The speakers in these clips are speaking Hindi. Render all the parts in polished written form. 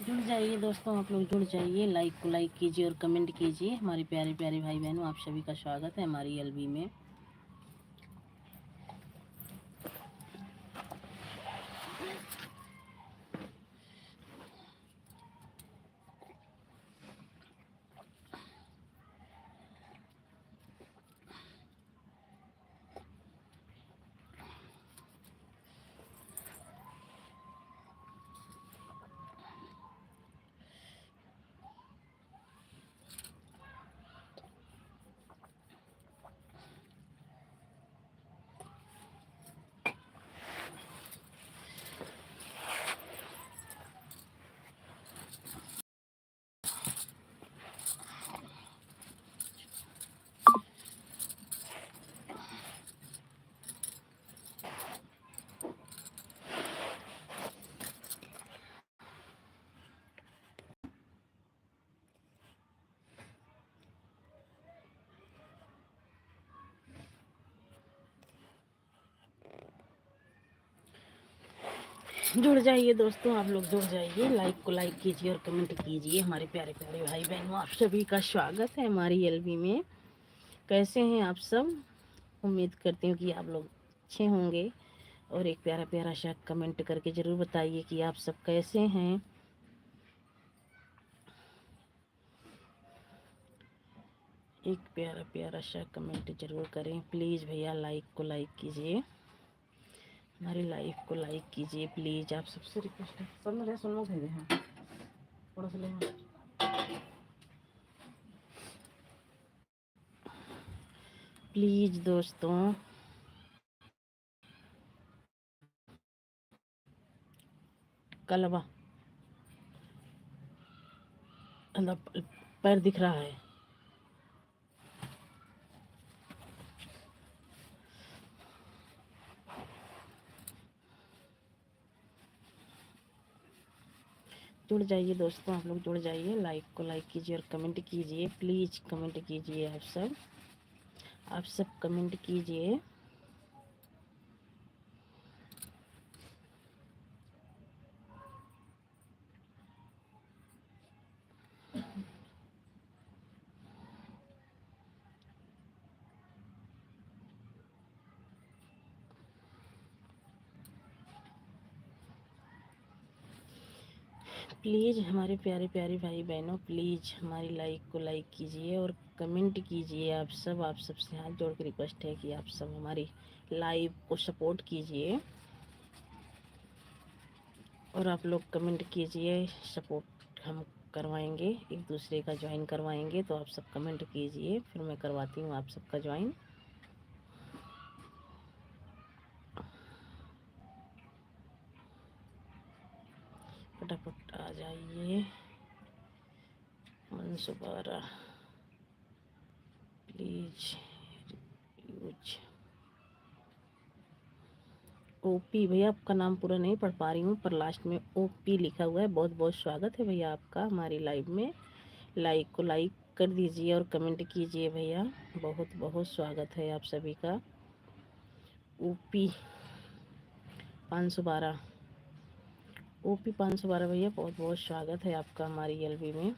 जुड़ जाइए दोस्तों, आप लोग जुड़ जाइए, लाइक को लाइक कीजिए और कमेंट कीजिए। हमारे प्यारे प्यारे भाई बहनों, आप सभी का स्वागत है हमारी एलबी में। जुड़ जाइए दोस्तों, आप लोग जुड़ जाइए, लाइक को लाइक कीजिए और कमेंट कीजिए। हमारे प्यारे प्यारे भाई बहनों, आप सभी का स्वागत है हमारी एलबी में। कैसे हैं आप सब? उम्मीद करती हूँ कि आप लोग अच्छे होंगे। और एक प्यारा प्यारा सा कमेंट करके ज़रूर बताइए कि आप सब कैसे हैं। एक प्यारा प्यारा सा कमेंट ज़रूर करें प्लीज़ भैया। लाइक को लाइक कीजिए, हमारी लाइफ को लाइक कीजिए प्लीज़। आप सबसे रिक्वेस्ट है। सब मेरे सुन लो भेजे हैं थोड़ा सा ले प्लीज़ दोस्तों। कलवा पैर दिख रहा है। जुड़ जाइए दोस्तों, आप लोग जुड़ जाइए, लाइक को लाइक कीजिए और कमेंट कीजिए प्लीज़। कमेंट कीजिए आप सब कमेंट कीजिए। प्लीज़ हमारे प्यारे प्यारे भाई बहनों, प्लीज़ हमारी लाइक को लाइक कीजिए और कमेंट कीजिए। आप सबसे हाथ जोड़ के रिक्वेस्ट है कि आप सब हमारी लाइव को सपोर्ट कीजिए और आप लोग कमेंट कीजिए। सपोर्ट हम करवाएंगे, एक दूसरे का ज्वाइन करवाएंगे, तो आप सब कमेंट कीजिए, फिर मैं करवाती हूँ आप सबका ज्वाइन। फटाफट आ जाइए मनसुबारा प्लीज। यूज ओपी भैया, आपका नाम पूरा नहीं पढ़ पा रही हूँ पर लास्ट में ओपी लिखा हुआ है। बहुत बहुत स्वागत है भैया आपका हमारी लाइव में। लाइक को लाइक कर दीजिए और कमेंट कीजिए भैया। बहुत बहुत स्वागत है आप सभी का। ओपी 512, ओपी 512 भैया, बहुत बहुत स्वागत है आपका हमारी एलबी में।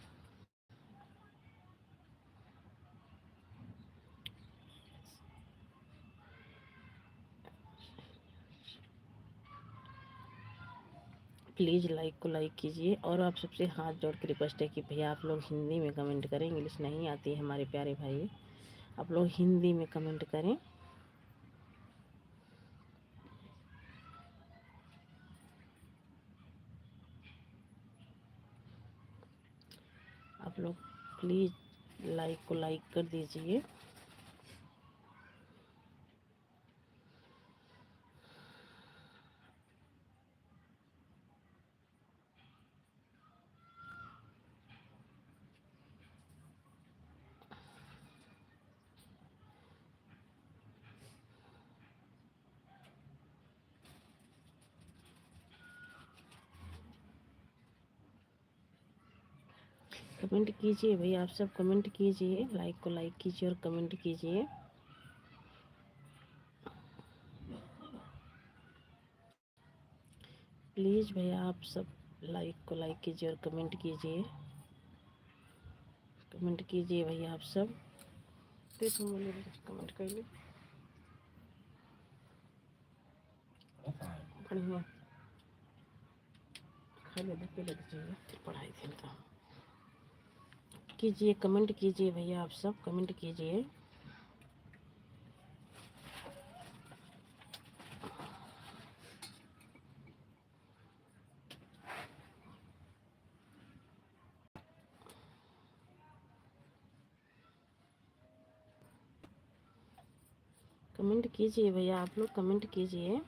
प्लीज़ लाइक को लाइक कीजिए और आप सबसे हाथ जोड़ के रिक्वेस्ट है कि भैया आप लोग हिंदी में कमेंट करें। इंग्लिश नहीं आती है हमारे प्यारे भाई, आप लोग हिंदी में कमेंट करें। आप लोग प्लीज़ लाइक को लाइक कर दीजिए। कमेंट कीजिए भैया, आप सब कमेंट कीजिए, लाइक को लाइक कीजिए और कमेंट कीजिए। प्लीज़ भैया आप सब लाइक को लाइक कीजिए और कमेंट कीजिए। कमेंट कीजिए भैया आप सब। कमेंट कर ली बढ़िया खा ले पे लग जाइए फिर पढ़ाई थी तो कीजिए। कमेंट कीजिए भैया आप सब, कमेंट कीजिए। कमेंट कीजिए भैया आप लोग, कमेंट कीजिए।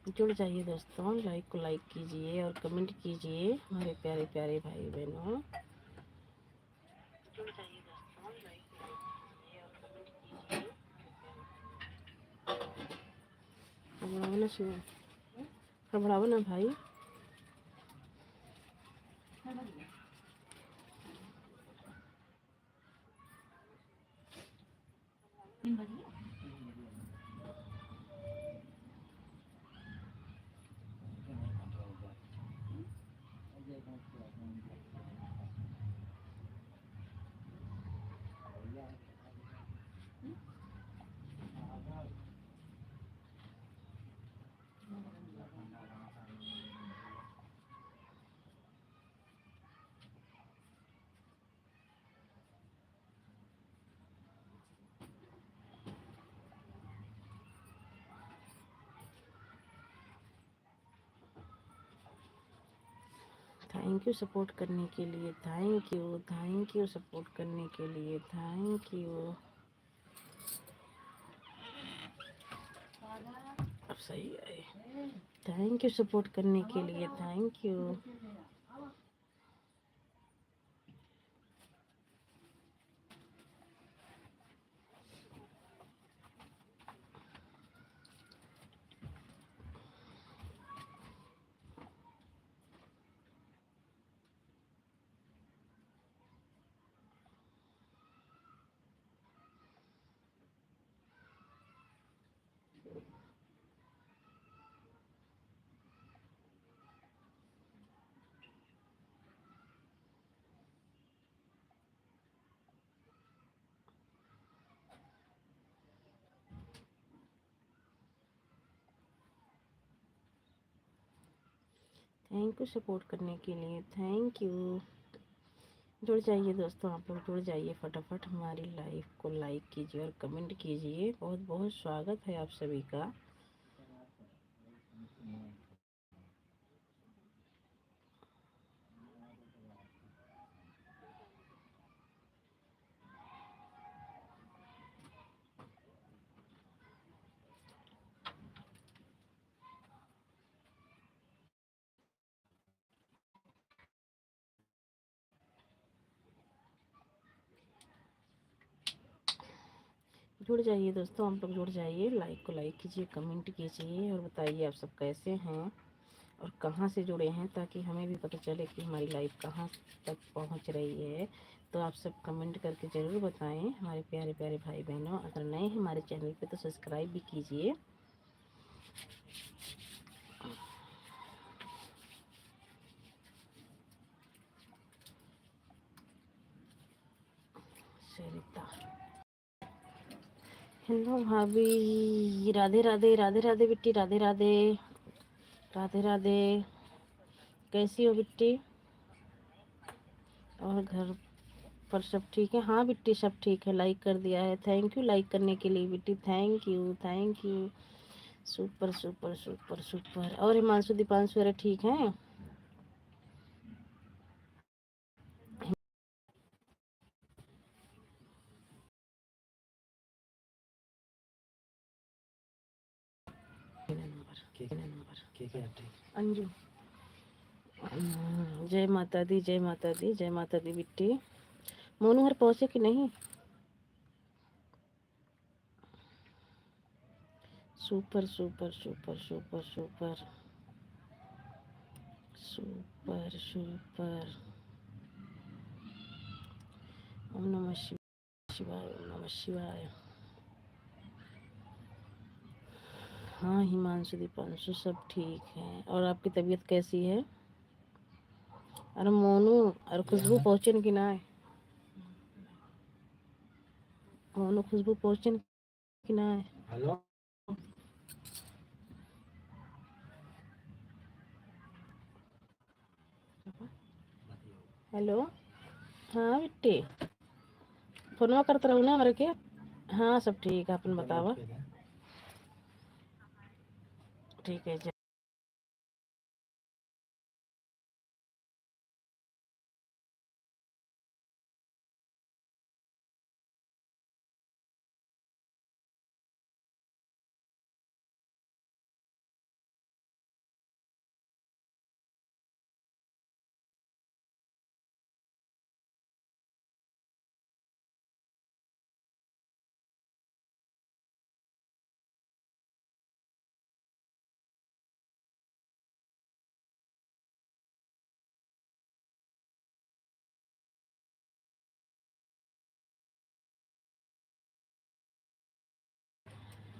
जुड़ जाइए दोस्तों, लाइक को लाइक कीजिए और कमेंट कीजिए हमारे प्यारे प्यारे भाई बहनों। जुड़ जाइए दोस्तों, लाइक को लाइक कीजिए और कमेंट कीजिए। बढ़ाओ ना शिव, बढ़ाओ ना भाई। थैंक यू सपोर्ट करने के लिए, थैंक यू सपोर्ट करने के लिए, थैंक यू। अब सही है। थैंक यू सपोर्ट करने के लिए, thank you. Thank you support करने के लिए, थैंक यू। जुड़ जाइए दोस्तों, आप लोग जुड़ जाइए फटाफट, हमारी लाइव को लाइक कीजिए और कमेंट कीजिए। बहुत बहुत स्वागत है आप सभी का। जुड़ जाइए दोस्तों, आप लोग जुड़ जाइए। लाइक को लाइक कीजिए, कमेंट कीजिए और बताइए आप सब कैसे हैं और कहाँ से जुड़े हैं, ताकि हमें भी पता चले कि हमारी लाइव कहाँ तक पहुँच रही है। तो आप सब कमेंट करके ज़रूर बताएं हमारे प्यारे प्यारे भाई बहनों। अगर नए हैं हमारे चैनल पे तो सब्सक्राइब भी कीजिए। सरिता, हेलो भाभी, राधे राधे, राधे राधे बिट्टी, राधे राधे, राधे राधे। कैसी हो बिट्टी? और घर पर सब ठीक है? हाँ बिट्टी सब ठीक है, लाइक कर दिया है। थैंक यू लाइक करने के लिए Bitti, thank you thank you. Super super super super. और हिमांशु दीपांशु अरे ठीक हैं? अंजू, जय माता दी, जय माता दी, जय माता दी बिट्टी। मोनू हर पहुंचे कि नहीं? Super super super super super super super. ओम नमः शिवाय, ओम नमः शिवाय। हाँ हिमांशु दीपांशु सब ठीक है। और आपकी तबीयत कैसी है? अरे मोनू और खुशबू पहुंचन कि ना? मोनू खुशबू पहुंचन कि ना? Hello hello. हाँ बिट्टी, फोनवा करते रहू ना हमारे के। हाँ सब ठीक है, अपन बतावा। ठीक है।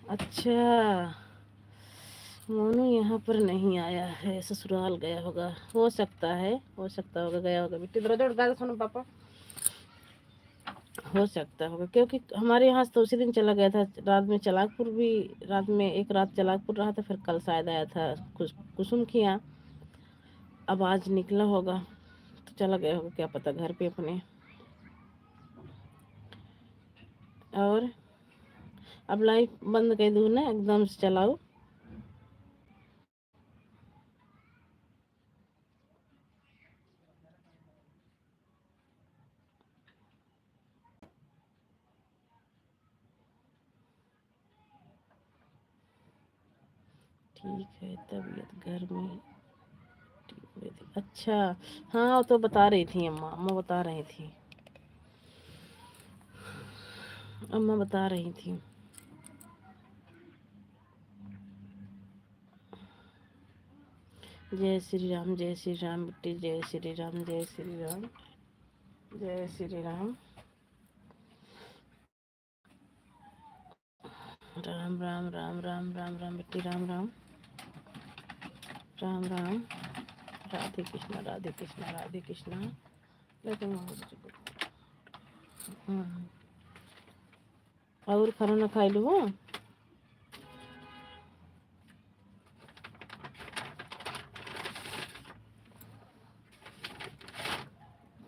अच्छा, मोनू यहाँ पर नहीं आया है, ससुराल गया होगा। हो सकता है, हो सकता होगा गया होगा। बेटी इधर उधर गाल सुनो पापा। हो सकता होगा क्योंकि हमारे यहाँ से तो उसी दिन चला गया था। रात में चलाकपुर भी, रात में एक रात चलाकपुर रहा था, फिर कल शायद आया था कुसुम के यहाँ। अब आज निकला होगा तो चला गया होगा, क्या पता घर पे अपने। और अब लाइट बंद कर दूँ ना, एकदम से चलाओ। ठीक है, तबीयत घर में ठीक हुई थी। अच्छा, हाँ वो तो बता रही थी अम्मा, अम्मा बता रही थी, अम्मा बता रही थी। जय श्री राम, जय श्री राम बेटी, जय श्री राम, जय श्री राम, जय श्री राम। राम राम राम राम राम राम बेटी, राम राम राम राम। राधे कृष्णा, राधे कृष्णा, राधे कृष्णा। लेकिन और खाना ना खाई लू?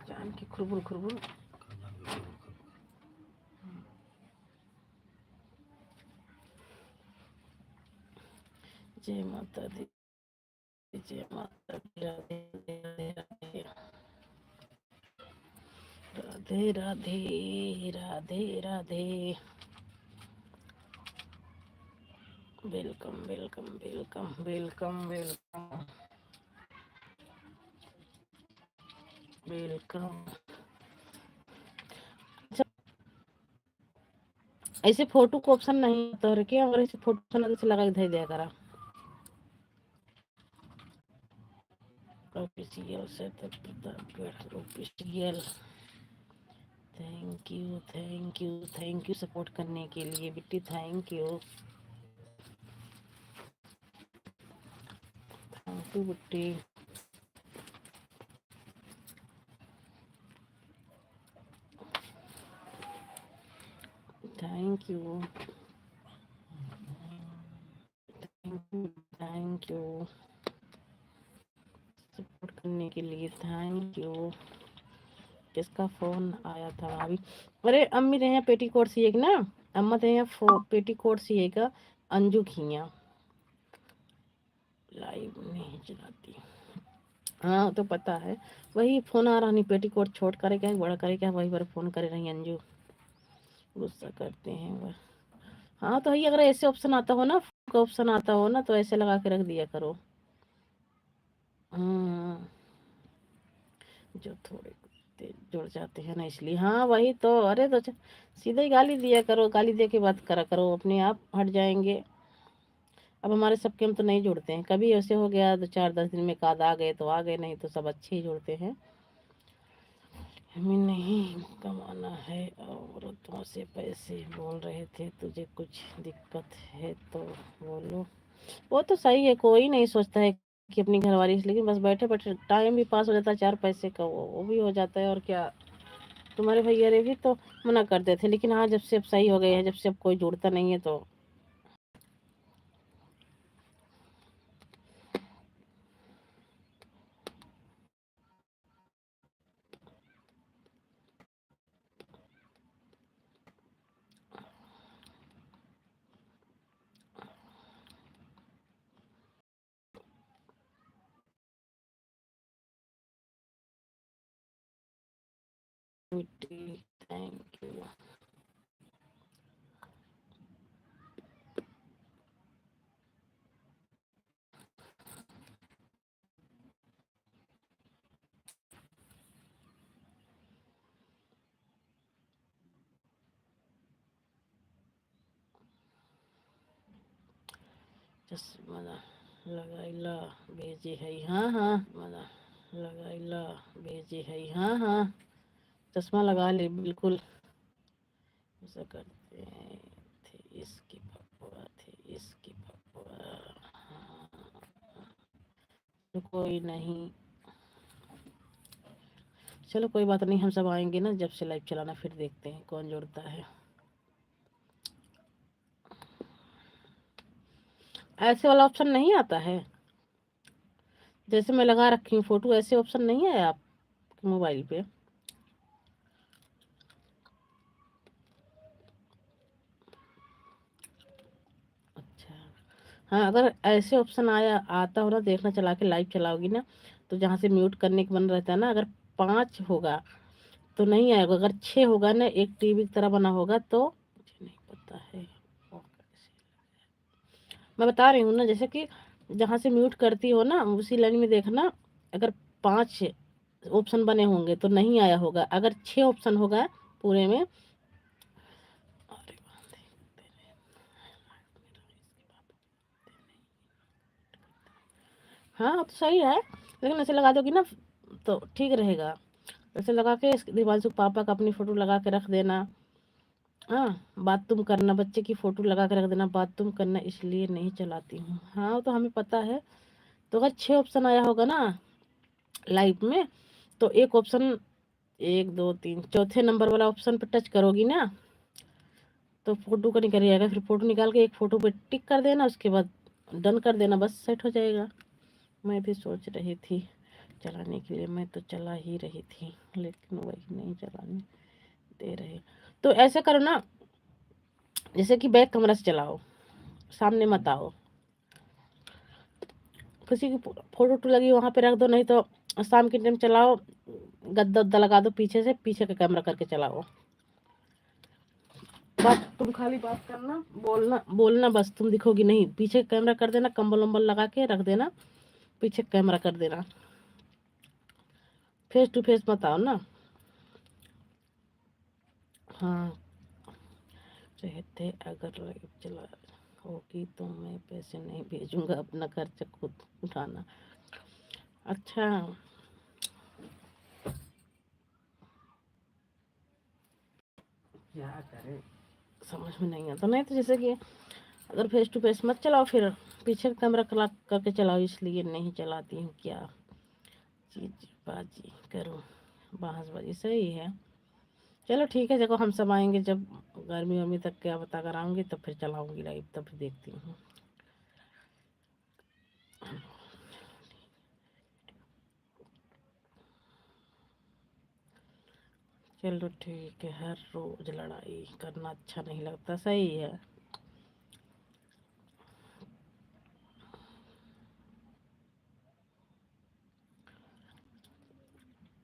जान की खुरबुर खुरबुर। जय माता दी, जय माता दी। Radhe Radhe Radhe Radhe. Welcome welcome welcome welcome welcome welcome. अच्छा, ऐसे फोटो को ऑप्शन नहीं होता है क्या? अगर ऐसे फोटो ऑप्शन से लगा के दिया करा। ऑफिशियल से तो Pratapgarh official. Thank you thank you thank you support करने के लिए Bitti, thank you. Thank you Bitti. Thank you thank you support करने के लिए, थैंक यू। किसका फोन आया था भाभी? अरे अम्मी रे यहाँ पेटीकोट सिएगा ना, अम्मा ते यहाँ पेटीकोट सिएगा। अंजू खिया लाइव नहीं चलाती। हाँ तो पता है, वही फोन आ रहा नहीं। पेटीकोट छोट करे क्या बड़ा करे क्या, वही बार फोन करे रही अंजू। गुस्सा करते हैं वह। हाँ तो ही अगर ऐसे ऑप्शन आता हो ना, का ऑप्शन आता हो ना, तो ऐसे लगा के रख दिया करो। हम्म, जो थोड़े तेज जुड़ जाते हैं ना, इसलिए। हाँ वही तो। अरे तो सीधे ही गाली दिया करो, गाली दे के बात करा करो, अपने आप हट जाएंगे। अब हमारे सबके हम तो नहीं जुड़ते हैं, कभी ऐसे हो गया 2 4 10 दिन में काद आ गए तो आ गए, नहीं तो सब अच्छे ही जुड़ते हैं। हमें नहीं कमाना है औरतों से पैसे, बोल रहे थे तुझे कुछ दिक्कत है तो बोलो। वो तो सही है, कोई नहीं सोचता है कि अपनी घरवाली, लेकिन बस बैठे बैठे टाइम भी पास हो जाता है, 4 पैसे का वो भी हो जाता है, और क्या। तुम्हारे भैया रे भी तो मना करते थे, लेकिन हाँ जब से अब सही हो गए हैं, जब से अब कोई जुड़ता नहीं है तो थैंक यू। चश्मा लगाइला भेजे है, हाँ हाँ। मना लगाइला भेजे है, हाँ हाँ। चश्मा लगा ले बिल्कुल। ऐसा करते थे इसकी पपुआ, थे इसकी पपुआ। हाँ, तो कोई नहीं, चलो कोई बात नहीं, हम सब आएंगे ना जब से लाइव चलाना, फिर देखते हैं कौन जुड़ता है। ऐसे वाला ऑप्शन नहीं आता है, जैसे मैं लगा रखी हूँ फोटो, ऐसे ऑप्शन नहीं है आपके मोबाइल पे? अच्छा, हाँ अगर ऐसे ऑप्शन आया आता हो ना, देखना चला के लाइव चलाओगी ना, तो जहाँ से म्यूट करने का बन रहता है ना, अगर 5 होगा तो नहीं आएगा, अगर 6 होगा ना, एक टीवी की तरह बना होगा तो मुझे नहीं पता है वो कैसे। मैं बता रही हूँ ना, जैसे कि जहाँ से म्यूट करती हो ना, उसी लाइन में देखना, अगर 5 ऑप्शन बने होंगे तो नहीं आया होगा, अगर 6 ऑप्शन होगा पूरे में। अरे वाह, देखते रहे। हाँ तो सही है, लेकिन ऐसे लगा दोगी ना तो ठीक रहेगा। ऐसे लगा के दिवालसुख पापा का अपनी फोटो लगा के रख देना। हाँ, बात तुम करना, बच्चे की फोटो लगा के रख देना, बात तुम करना, इसलिए नहीं चलाती हूँ। हाँ वो तो हमें पता है। तो अगर 6 ऑप्शन आया होगा ना लाइव में, तो एक ऑप्शन, 1 2 3 चौथे नंबर वाला ऑप्शन पे टच करोगी ना, तो फोटो का निकल जाएगा, फिर फोटो निकाल के एक फोटो पे टिक कर देना, उसके बाद डन कर देना, बस सेट हो जाएगा। मैं भी सोच रही थी चलाने के लिए, मैं तो चला ही रही थी, लेकिन वही नहीं चलाने दे रहे। तो ऐसे करो ना, जैसे कि बैक कमरा से चलाओ, सामने मत आओ, किसी की फोटो वोटो लगी वहां पे रख दो, नहीं तो शाम के टाइम चलाओ, गद्दा उद्दा लगा दो पीछे से, पीछे का कैमरा करके चलाओ। बात तुम खाली बात करना, बोलना बोलना, बस तुम दिखोगी नहीं, पीछे कैमरा कर देना, कंबल वम्बल लगा के रख देना, पीछे कैमरा कर देना, फेस टू फेस मत आओ ना। हाँ, रहते अगर लाइव चला होगी तो मैं पैसे नहीं भेजूंगा, अपना खर्चा खुद उठाना। अच्छा, क्या करें, समझ में नहीं आता। नहीं तो जैसे कि अगर फेस टू फेस मत चलाओ, फिर पीछे का कैमरा कला करके चलाओ, इसलिए नहीं चलाती हूँ। क्या चीज बाजी करूँ, बाजी सही है। चलो ठीक है, देखो हम सब आएंगे जब, गर्मी वर्मी तक क्या बता कर आऊँगी, तब फिर चलाऊंगी लाइव, तब फिर देखती हूँ। चलो ठीक है, हर रोज लड़ाई करना अच्छा नहीं लगता, सही है।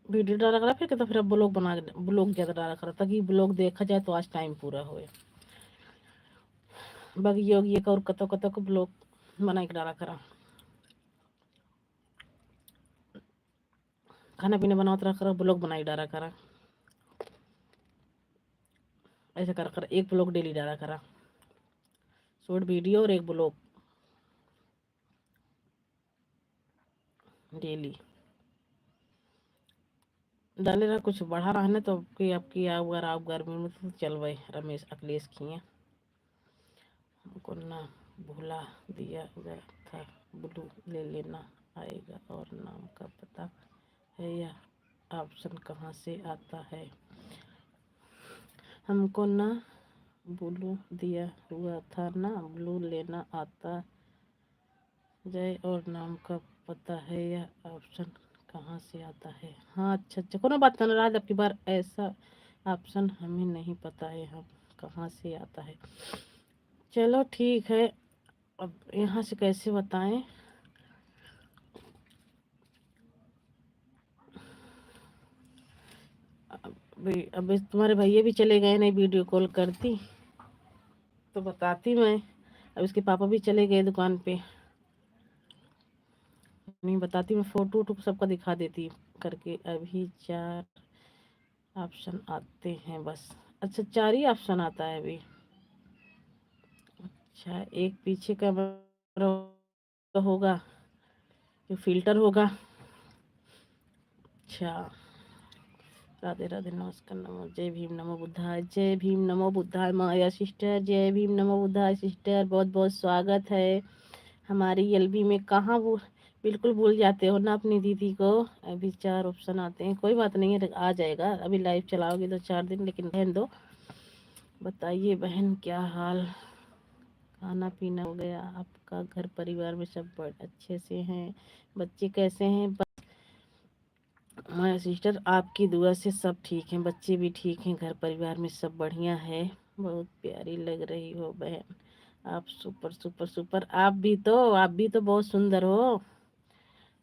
वीडियो डाला करा फिर, तो फिर अब ब्लॉग बना, ब्लॉग ज्यादा डाला करा, ताकि ब्लॉग देखा जाए तो आज टाइम पूरा होए। बगी योगी एक और कतो कतो को ब्लॉग बना के डाला करा, खाना पीना बनाओ रहा करा, ब्लॉग बनाई डाला करा, ऐसा कर कर एक ब्लॉग डेली डाला करा, शॉर्ट वीडियो और एक ब्लॉग। डेली डाले रहा, कुछ बढ़ा रहा है तो आपकी अगर आप गर्मी में तो चल भाई रमेश अखिलेश किए हमको ना भुला दिया गया था, ब्लू ले लेना आएगा और नाम का पता है या ऑप्शन कहाँ से आता है। हमको ना ब्लू दिया हुआ था ना, ब्लू लेना आता जय और नाम का पता है या ऑप्शन कहाँ से आता है। हाँ अच्छा अच्छा, कोनो बात नहीं राज, अब की बार ऐसा ऑप्शन हमें नहीं पता है हम कहाँ से आता है। चलो ठीक है, अब यहाँ से कैसे बताएं। अब तुम्हारे भैया भी चले गए, नहीं वीडियो कॉल करती तो बताती मैं। अब इसके पापा भी चले गए दुकान पे, नहीं बताती मैं, फोटो वोटो सबका दिखा देती करके। अभी 4 ऑप्शन आते हैं बस। अच्छा 4 ही ऑप्शन आता है अभी। अच्छा एक पीछे का होगा, जो फिल्टर होगा। अच्छा राधे राधे, नमस्कार, नमो, जय भीम, नमो बुद्धाय, जय भीम, नमो बुद्धाय। माया सिस्टर जय भीम, नमो बुद्धाय सिस्टर, बहुत बहुत स्वागत है हमारी एलबी में। कहाँ वो बिल्कुल भूल जाते हो ना अपनी दीदी को। अभी 4 ऑप्शन आते हैं, कोई बात नहीं है, आ जाएगा। अभी लाइव चलाओगे तो 4 दिन, लेकिन रहने दो। बताइए बहन क्या हाल, खाना पीना हो गया आपका, घर परिवार में सब बड़े अच्छे से हैं, बच्चे कैसे हैं। माय सिस्टर आपकी दुआ से सब ठीक हैं, बच्चे भी ठीक हैं, घर परिवार में सब बढ़िया है। बहुत प्यारी लग रही हो बहन आप, सुपर सुपर सुपर। आप भी तो बहुत सुंदर हो,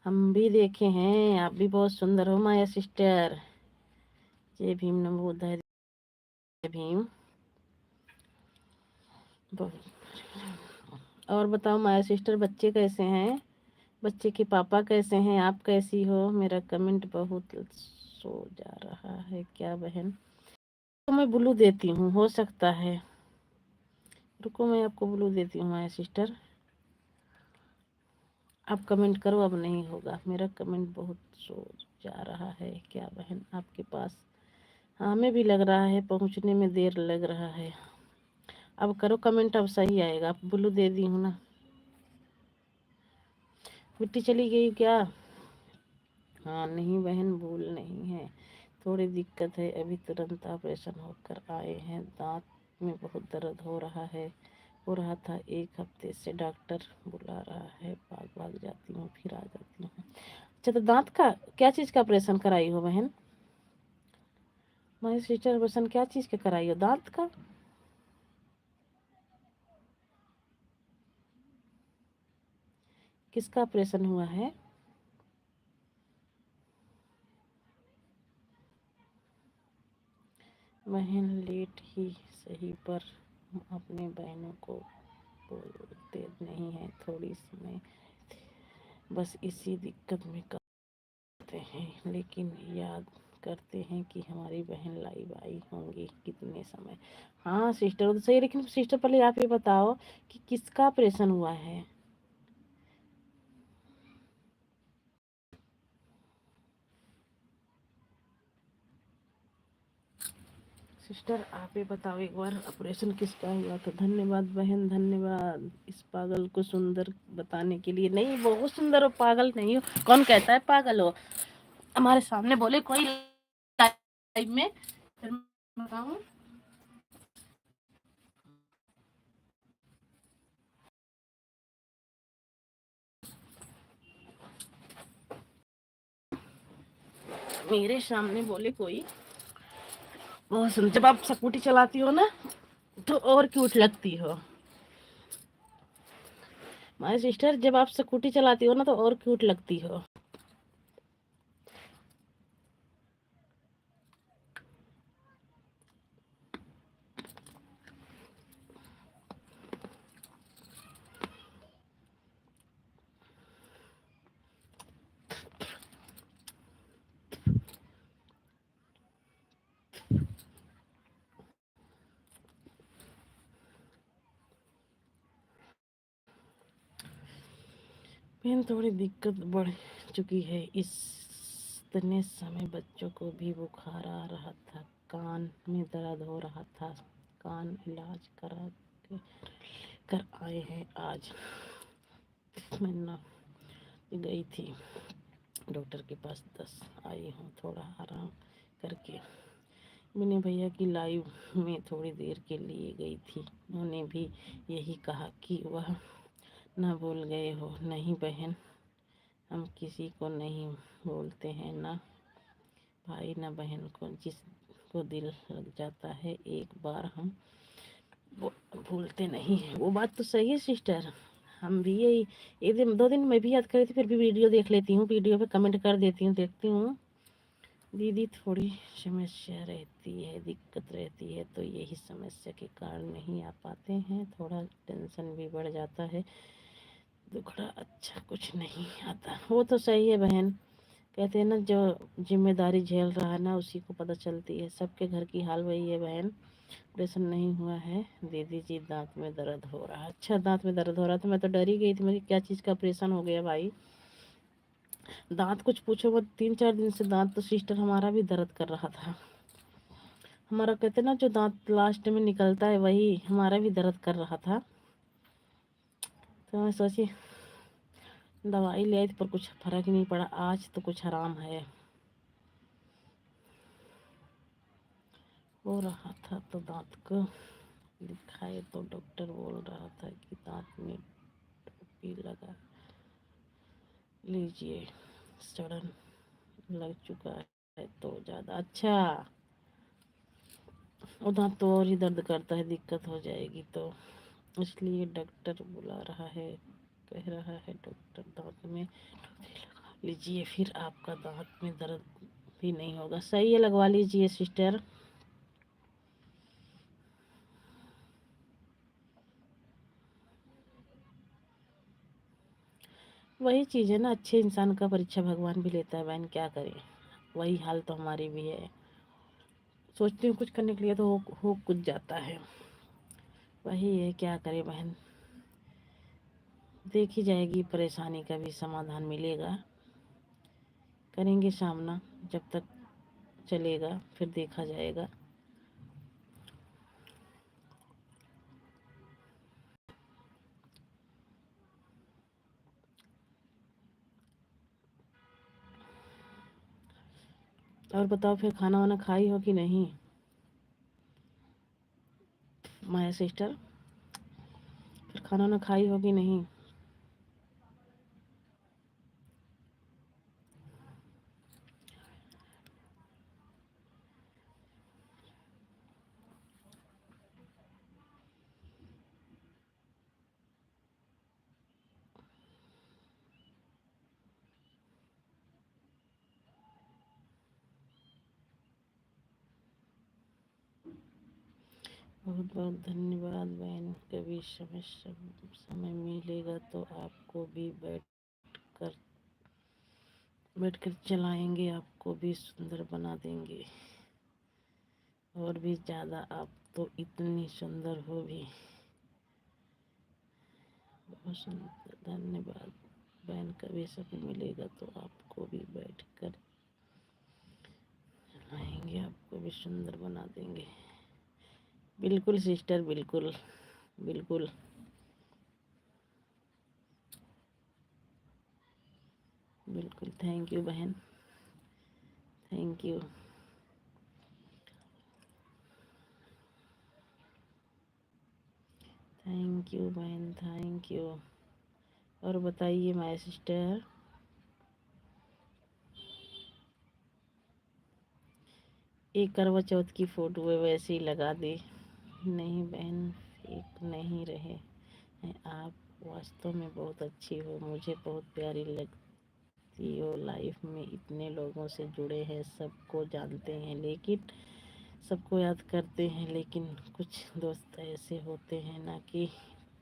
हम भी देखे हैं, आप भी बहुत सुंदर हो माया सिस्टर। जय भीम, नमो बुद्धाय, जय भीम। और बताओ माया सिस्टर, बच्चे कैसे हैं, बच्चे के पापा कैसे हैं, आप कैसी हो। मेरा कमेंट बहुत सो जा रहा है क्या बहन। तो मैं ब्लू देती हूँ, हो सकता है, रुको मैं आपको ब्लू देती हूँ माया सिस्टर। आप कमेंट करो, अब नहीं होगा, मेरा कमेंट बहुत सो जा रहा है क्या बहन आपके पास। हाँ, हमें भी लग रहा है पहुँचने में देर लग रहा है। अब करो कमेंट, अब सही आएगा। आप ब्लू दे दी हूँ ना। मिट्टी चली गई क्या। हाँ नहीं बहन, भूल नहीं है, थोड़ी दिक्कत है, अभी तुरंत ऑपरेशन होकर आए हैं, दांत में बहुत दर्द हो रहा था, 1 हफ्ते से डॉक्टर बुला रहा है, भाग भाग जाती हूँ फिर आ जाती हूँ। अच्छा तो दांत का क्या चीज़ का ऑपरेशन कराई हो बहन। मेरी सिस्टर ऑपरेशन क्या चीज़ का कराई हो, दांत का। किसका ऑपरेशन हुआ है। बहन लेट ही सही, पर हम अपने बहनों को बोलते नहीं हैं, थोड़ी समय बस इसी दिक्कत में करते हैं, लेकिन याद करते हैं कि हमारी बहन लाइव आई होंगी कितने समय। हाँ सिस्टर वो तो सही, लेकिन सिस्टर पहले आप ये बताओ कि किसका ऑपरेशन हुआ है। सिस्टर आप ये बताओ एक बार, ऑपरेशन किसका हुआ था। धन्यवाद बहन, धन्यवाद इस पागल को सुंदर बताने के लिए। नहीं बहुत सुंदर हो, पागल नहीं हो, कौन कहता है पागल हो। हमारे सामने बोले कोई लाइव में, फिर मैं बताऊं। मेरे सामने बोले कोई, बहुत सुंदर, जब आप स्कूटी चलाती हो ना तो और क्यूट लगती हो। माय सिस्टर जब आप स्कूटी चलाती हो ना तो और क्यूट लगती हो। बहन थोड़ी दिक्कत बढ़ चुकी है। इतने समय बच्चों को भी बुखार आ रहा था, कान में दर्द हो रहा था, कान इलाज करा के कर आए हैं। आज मैं ना गई थी डॉक्टर के पास, 10 आई हूँ थोड़ा आराम करके। मैंने भैया की लाइव में थोड़ी देर के लिए गई थी, उन्होंने भी यही कहा कि वह ना भूल गए हो। नहीं बहन, हम किसी को नहीं बोलते हैं, ना भाई ना बहन को। जिसको दिल लग जाता है एक बार, हम वो भूलते नहीं हैं। वो बात तो सही है सिस्टर। हम भी यही, एक दिन 2 दिन मैं भी याद करी थी, फिर भी वीडियो देख लेती हूँ, वीडियो पे कमेंट कर देती हूँ, देखती हूँ। दीदी थोड़ी समस्या रहती है, दिक्कत रहती है, तो यही समस्या के कारण नहीं आ पाते हैं। थोड़ा टेंशन भी बढ़ जाता है, दुखड़ा अच्छा कुछ नहीं आता। वो तो सही है बहन, कहते हैं ना, जो जिम्मेदारी झेल रहा है ना उसी को पता चलती है। सबके घर की हाल वही है बहन। ऑपरेशन नहीं हुआ है दीदी जी, दांत में दर्द हो रहा है। अच्छा, दांत में दर्द हो रहा था, मैं तो डर ही गई थी, मेरी क्या चीज़ का ऑपरेशन हो गया भाई। दांत कुछ पूछो मत, 3-4 दिन से दांत तो सिस्टर हमारा भी दर्द कर रहा था। हमारा कहते ना, जो दांत लास्ट में निकलता है वही हमारा भी दर्द कर रहा था। तो मैं सोची दवाई ले आई थी, पर कुछ फर्क ही नहीं पड़ा। आज तो कुछ आराम है, हो रहा था। तो दांत को दिखाए तो डॉक्टर बोल रहा था कि दांत में टोपी लगा लीजिए, सड़न लग चुका है तो ज़्यादा। अच्छा, वो दांत तो और ही दर्द करता है, दिक्कत हो जाएगी, तो इसलिए डॉक्टर बुला रहा है, कह रहा है डॉक्टर दांत में टोपी लगा लीजिए, फिर आपका दांत में दर्द भी नहीं होगा। सही है, लगवा लीजिए सिस्टर। वही चीज़ है ना, अच्छे इंसान का परीक्षा भगवान भी लेता है बहन, क्या करें। वही हाल तो हमारी भी है। सोचती हूँ कुछ करने के लिए तो हो कुछ जाता है। वही है, क्या करें बहन। देखी जाएगी, परेशानी का भी समाधान मिलेगा, करेंगे सामना। जब तक चलेगा फिर देखा जाएगा। और बताओ, फिर खाना वाना खाई हो कि नहीं माया सिस्टर? फिर खाना वाना खाई हो कि नहीं? बहुत बहुत धन्यवाद बहन। कभी समय मिलेगा तो आपको भी कर बैठ कर चलाएंगे, आपको भी सुंदर बना देंगे, और भी ज़्यादा। आप तो इतनी सुंदर हो भी, बहुत सुंदर। धन्यवाद बहन, कभी समय मिलेगा तो आपको भी बैठ कर चलाएंगे, आपको भी सुंदर बना देंगे। बिल्कुल सिस्टर, बिल्कुल बिल्कुल। बिल्कुल, थैंक यू बहन, थैंक यू। थैंक यू बहन, थैंक यू। और बताइए माय सिस्टर। एक करवा चौथ की फ़ोटो है, वैसे ही लगा दी। नहीं बहन, फेक नहीं रहे हैं आप, वास्तव में बहुत अच्छी हो, मुझे बहुत प्यारी लगती हो। लाइफ में इतने लोगों से जुड़े हैं, सबको जानते हैं, लेकिन सबको याद करते हैं, लेकिन कुछ दोस्त ऐसे होते हैं ना कि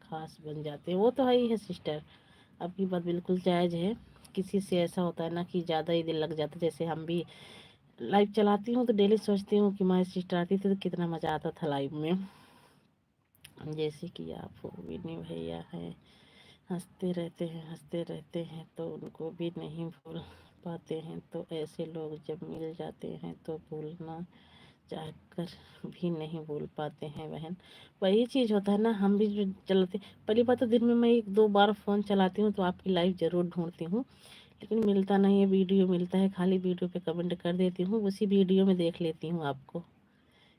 खास बन जाते हैं। वो तो है ही है सिस्टर, आपकी बात बिल्कुल जायज़ है। किसी से ऐसा होता है ना कि ज़्यादा ही दिल लग जाता है। जैसे हम भी लाइव चलाती हूँ तो डेली सोचती हूँ कि माय सिस्टर आती थी तो कितना मज़ा आता था लाइव में। जैसे कि आप हो, विनी भैया हैं, हंसते रहते हैं तो उनको भी नहीं भूल पाते हैं। तो ऐसे लोग जब मिल जाते हैं तो भूलना चाहकर भी नहीं भूल पाते हैं बहन। वही चीज़ होता है ना, हम भी जो चलाते, पहली बात तो दिन में मैं 1-2 बार फ़ोन चलाती हूँ तो आपकी लाइव ज़रूर ढूंढती हूँ, लेकिन मिलता नहीं है। वीडियो मिलता है, खाली वीडियो पे कमेंट कर देती हूँ, उसी वीडियो में देख लेती हूँ आपको।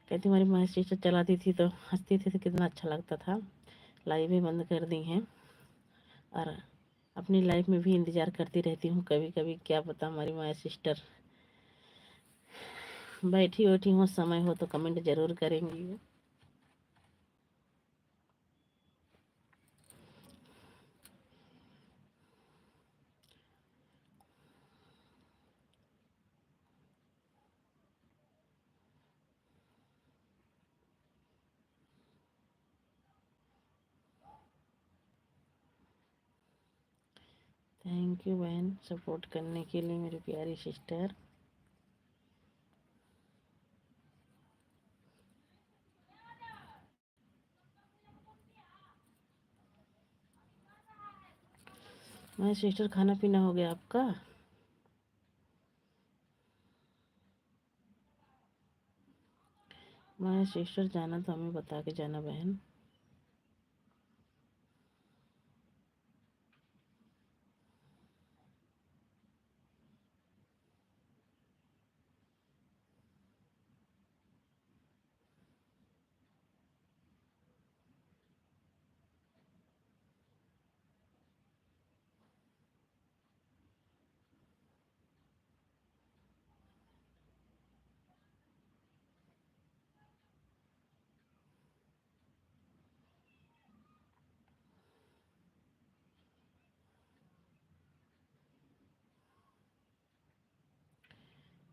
कहती हमारी माँ सिस्टर चलाती थी तो हंसती थी तो कितना अच्छा लगता था। लाइव भी बंद कर दी हैं और अपनी लाइफ में भी इंतज़ार करती रहती हूँ। कभी कभी क्या पता हमारी माँ सिस्टर बैठी बैठी हो, समय हो तो कमेंट ज़रूर करेंगी वो। थैंक यू बहन सपोर्ट करने के लिए मेरी प्यारी सिस्टर। मैं सिस्टर खाना पीना हो गया आपका? मैं सिस्टर जाना तो हमें बता के जाना बहन।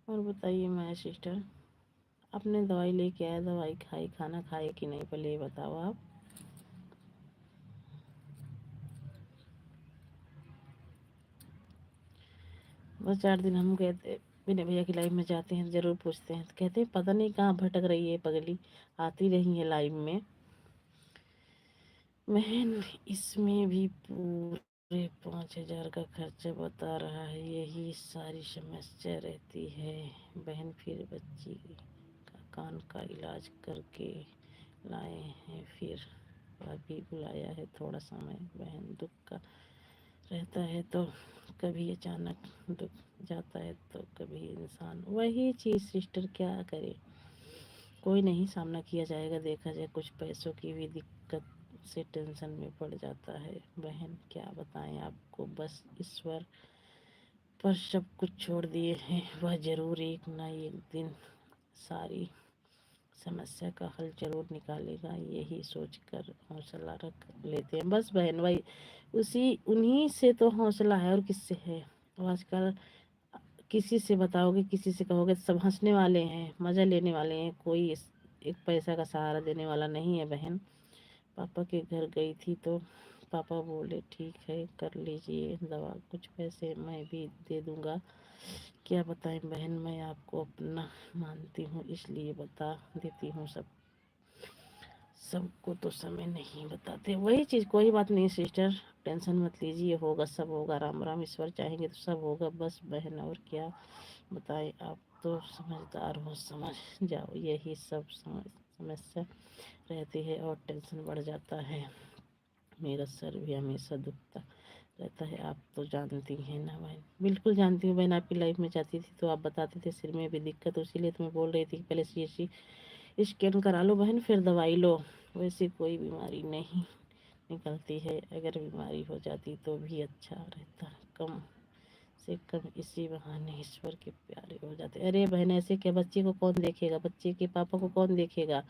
और बताइए मैं सिस्टर, आपने दवाई लेके आया, दवाई खाई, खाना खाए कि नहीं, पहले ये बताओ आप। बस 4 दिन हम गए थे, विनय भैया की लाइव में जाते हैं ज़रूर पूछते हैं तो कहते हैं पता नहीं कहाँ भटक रही है पगली, आती रही है लाइव में। बहन इसमें भी पूरे 5,000 का खर्चा बता रहा है, यही सारी समस्या रहती है बहन। फिर बच्ची का कान का इलाज करके लाए हैं, फिर अभी बुलाया है थोड़ा समय। बहन दुख का रहता है तो कभी अचानक दुख जाता है तो कभी इंसान, वही चीज़ सिस्टर क्या करे, कोई नहीं, सामना किया जाएगा, देखा जाए। कुछ पैसों की भी दिक्कत से टेंशन में पड़ जाता है बहन, क्या बताएं आपको। बस ईश्वर पर सब कुछ छोड़ दिए हैं, वह ज़रूर एक ना एक दिन सारी समस्या का हल जरूर निकालेगा, यही सोचकर हौसला रख लेते हैं बस बहन। वही उसी उन्हीं से तो हौसला है, और किससे है। तो आजकल किसी से बताओगे, किसी से कहोगे, सब हंसने वाले हैं, मज़ा लेने वाले हैं, कोई एक पैसा का सहारा देने वाला नहीं है बहन। पापा के घर गई थी तो पापा बोले ठीक है कर लीजिए दवा, कुछ पैसे मैं भी दे दूंगा। क्या बताएं बहन, मैं आपको अपना मानती हूँ इसलिए बता देती हूँ। सबको तो समय नहीं बताते, वही चीज़। कोई बात नहीं सिस्टर, टेंशन मत लीजिए, होगा सब होगा, राम राम, ईश्वर चाहेंगे तो सब होगा बस बहन। और क्या बताएं, आप तो समझदार हो, समझ जाओ, यही सब समस्या रहती है और टेंशन बढ़ जाता है। मेरा सर भी हमेशा दुखता रहता है, आप तो जानती हैं ना बहन। बिल्कुल जानती हूँ बहन, आपकी लाइफ में जाती थी तो आप बताते थे सिर में भी दिक्कत, इसीलिए तो मैं बोल रही थी कि पहले CSC स्कैन करा लो बहन, फिर दवाई लो। वैसे कोई बीमारी नहीं निकलती है, अगर बीमारी हो जाती तो भी अच्छा रहता, कम से कम इसी बहाने ईश्वर के प्यारे हो जाते। अरे बहन ऐसे क्या, बच्चे को कौन देखेगा, बच्चे के पापा को कौन देखेगा,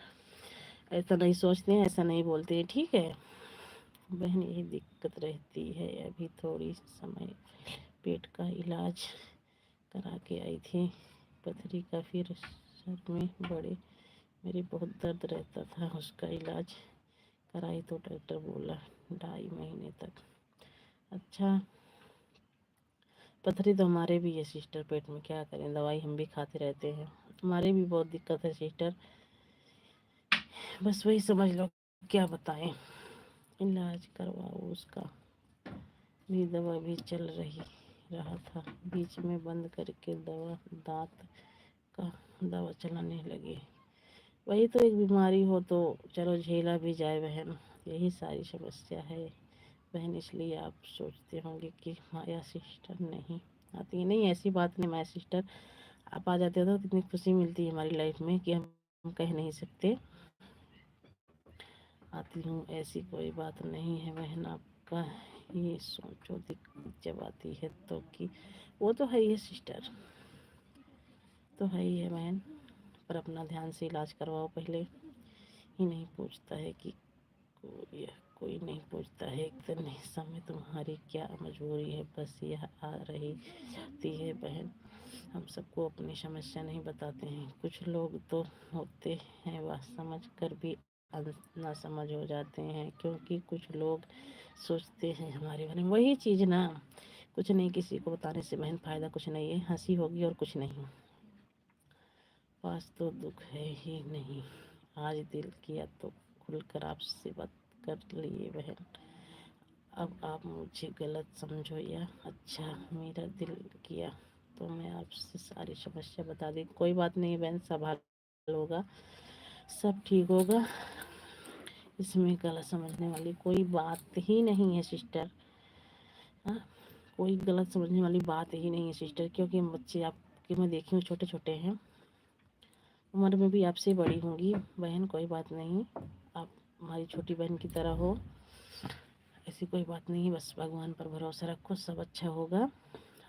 ऐसा नहीं सोचते हैं, ऐसा नहीं बोलते हैं, ठीक है बहन। यही दिक्कत रहती है। अभी थोड़ी समय पेट का इलाज करा के आई थी, पथरी का, फिर सर में बड़े मेरे बहुत दर्द रहता था, उसका इलाज कराई तो डॉक्टर बोला 2.5 महीने तक। अच्छा, पथरी तो हमारे भी है सिस्टर पेट में, क्या करें, दवाई हम भी खाते रहते हैं, हमारे भी बहुत दिक्कत है सिस्टर। बस वही समझ लो, क्या बताएं, इलाज करवाओ उसका। भी दवा भी चल रहा था, बीच में बंद करके दांत का दवा चलाने लगे। वही तो, एक बीमारी हो तो चलो झेला भी जाए बहन, यही सारी समस्या है बहन। इसलिए आप सोचते होंगे कि माया सिस्टर नहीं आती। नहीं, ऐसी बात नहीं, माया सिस्टर आप आ जाते हो तो कितनी खुशी मिलती है हमारी लाइफ में कि हम कह नहीं सकते। आती हूँ, ऐसी कोई बात नहीं है बहन। आपका ये सोचो जब आती है तो कि वो तो है ही है सिस्टर, तो है ही है बहन, पर अपना ध्यान से इलाज करवाओ पहले। ही नहीं पूछता है कि कोई नहीं पूछता है इतने समय तुम्हारी क्या मजबूरी है, बस यह आ रही जाती है बहन। हम सबको अपनी समस्या नहीं बताते हैं। कुछ लोग तो होते हैं वह समझ कर भी ना समझ हो जाते हैं, क्योंकि कुछ लोग सोचते हैं हमारे बारे में। वही चीज़ ना, कुछ नहीं, किसी को बताने से बहन फायदा कुछ नहीं है, हंसी होगी और कुछ नहीं। पास तो दुख है ही नहीं। आज दिल किया तो खुलकर आपसे बात कर लिए बहन। अब आप मुझे गलत समझो या अच्छा, मेरा दिल किया तो मैं आपसे सारी समस्या बता दी। कोई बात नहीं बहन, सब हल होगा, सब ठीक होगा। इसमें गलत समझने वाली कोई बात ही नहीं है सिस्टर। हाँ, कोई गलत समझने वाली बात ही नहीं है सिस्टर, क्योंकि बच्चे आपके मैं देखी हूँ छोटे छोटे हैं, उम्र में भी आपसे बड़ी होंगी बहन। कोई बात नहीं, आप हमारी छोटी बहन की तरह हो, ऐसी कोई बात नहीं। बस भगवान पर भरोसा रखो, सब अच्छा होगा।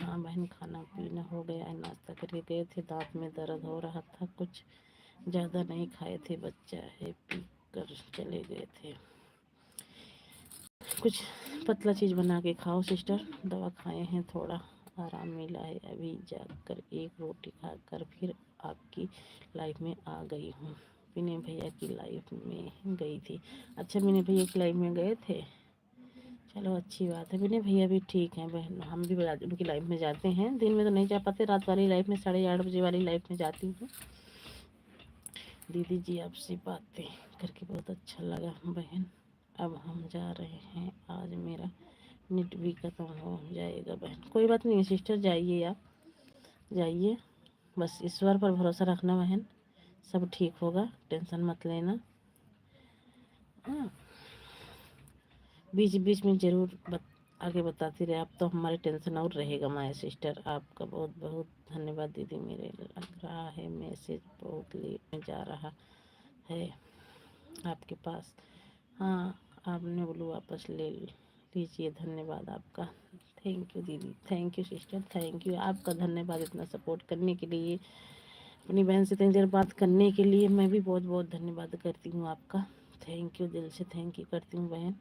हाँ बहन, खाना पीना हो गया है, नाश्ता करके गए थे, दांत में दर्द हो रहा था, कुछ ज़्यादा नहीं खाए थे, बच्चा है, पी कर चले गए थे। कुछ पतला चीज़ बना के खाओ सिस्टर। दवा खाए हैं, थोड़ा आराम मिला है, अभी जाकर एक रोटी खाकर फिर आपकी लाइफ में आ गई हूँ। विनय भैया की लाइफ में गई थी। अच्छा, विनय भैया की लाइफ में गए थे, चलो अच्छी बात है। विनय भैया भी ठीक हैं बहन, हम भी उनकी लाइफ में जाते हैं। दिन में तो नहीं जा पाते, रात वाली लाइफ में 8:30 बजे वाली लाइफ में जाती हूँ। दीदी जी आपसे बातें करके बहुत अच्छा लगा बहन। अब हम जा रहे हैं, आज मेरा नेट भी ख़त्म हो जाएगा बहन। कोई बात नहीं सिस्टर, जाइए, आप जाइए, बस ईश्वर पर भरोसा रखना बहन, सब ठीक होगा, टेंशन मत लेना। हाँ, बीच बीच में ज़रूर आगे बताती रहे आप, तो हमारी टेंशन और रहेगा। माय सिस्टर, आपका बहुत बहुत धन्यवाद दीदी। मेरे लग रहा है मैसेज बहुत लेट में जा रहा है आपके पास। हाँ, आपने बोलो वापस ले लीजिए, धन्यवाद आपका। थैंक यू दीदी, thank you sister, thank you, आपका धन्यवाद इतना सपोर्ट करने के लिए, अपनी बहन से इतनी देर बात करने के लिए। मैं भी बहुत बहुत धन्यवाद करती हूँ आपका। थैंक यू, दिल से थैंक यू करती हूँ बहन।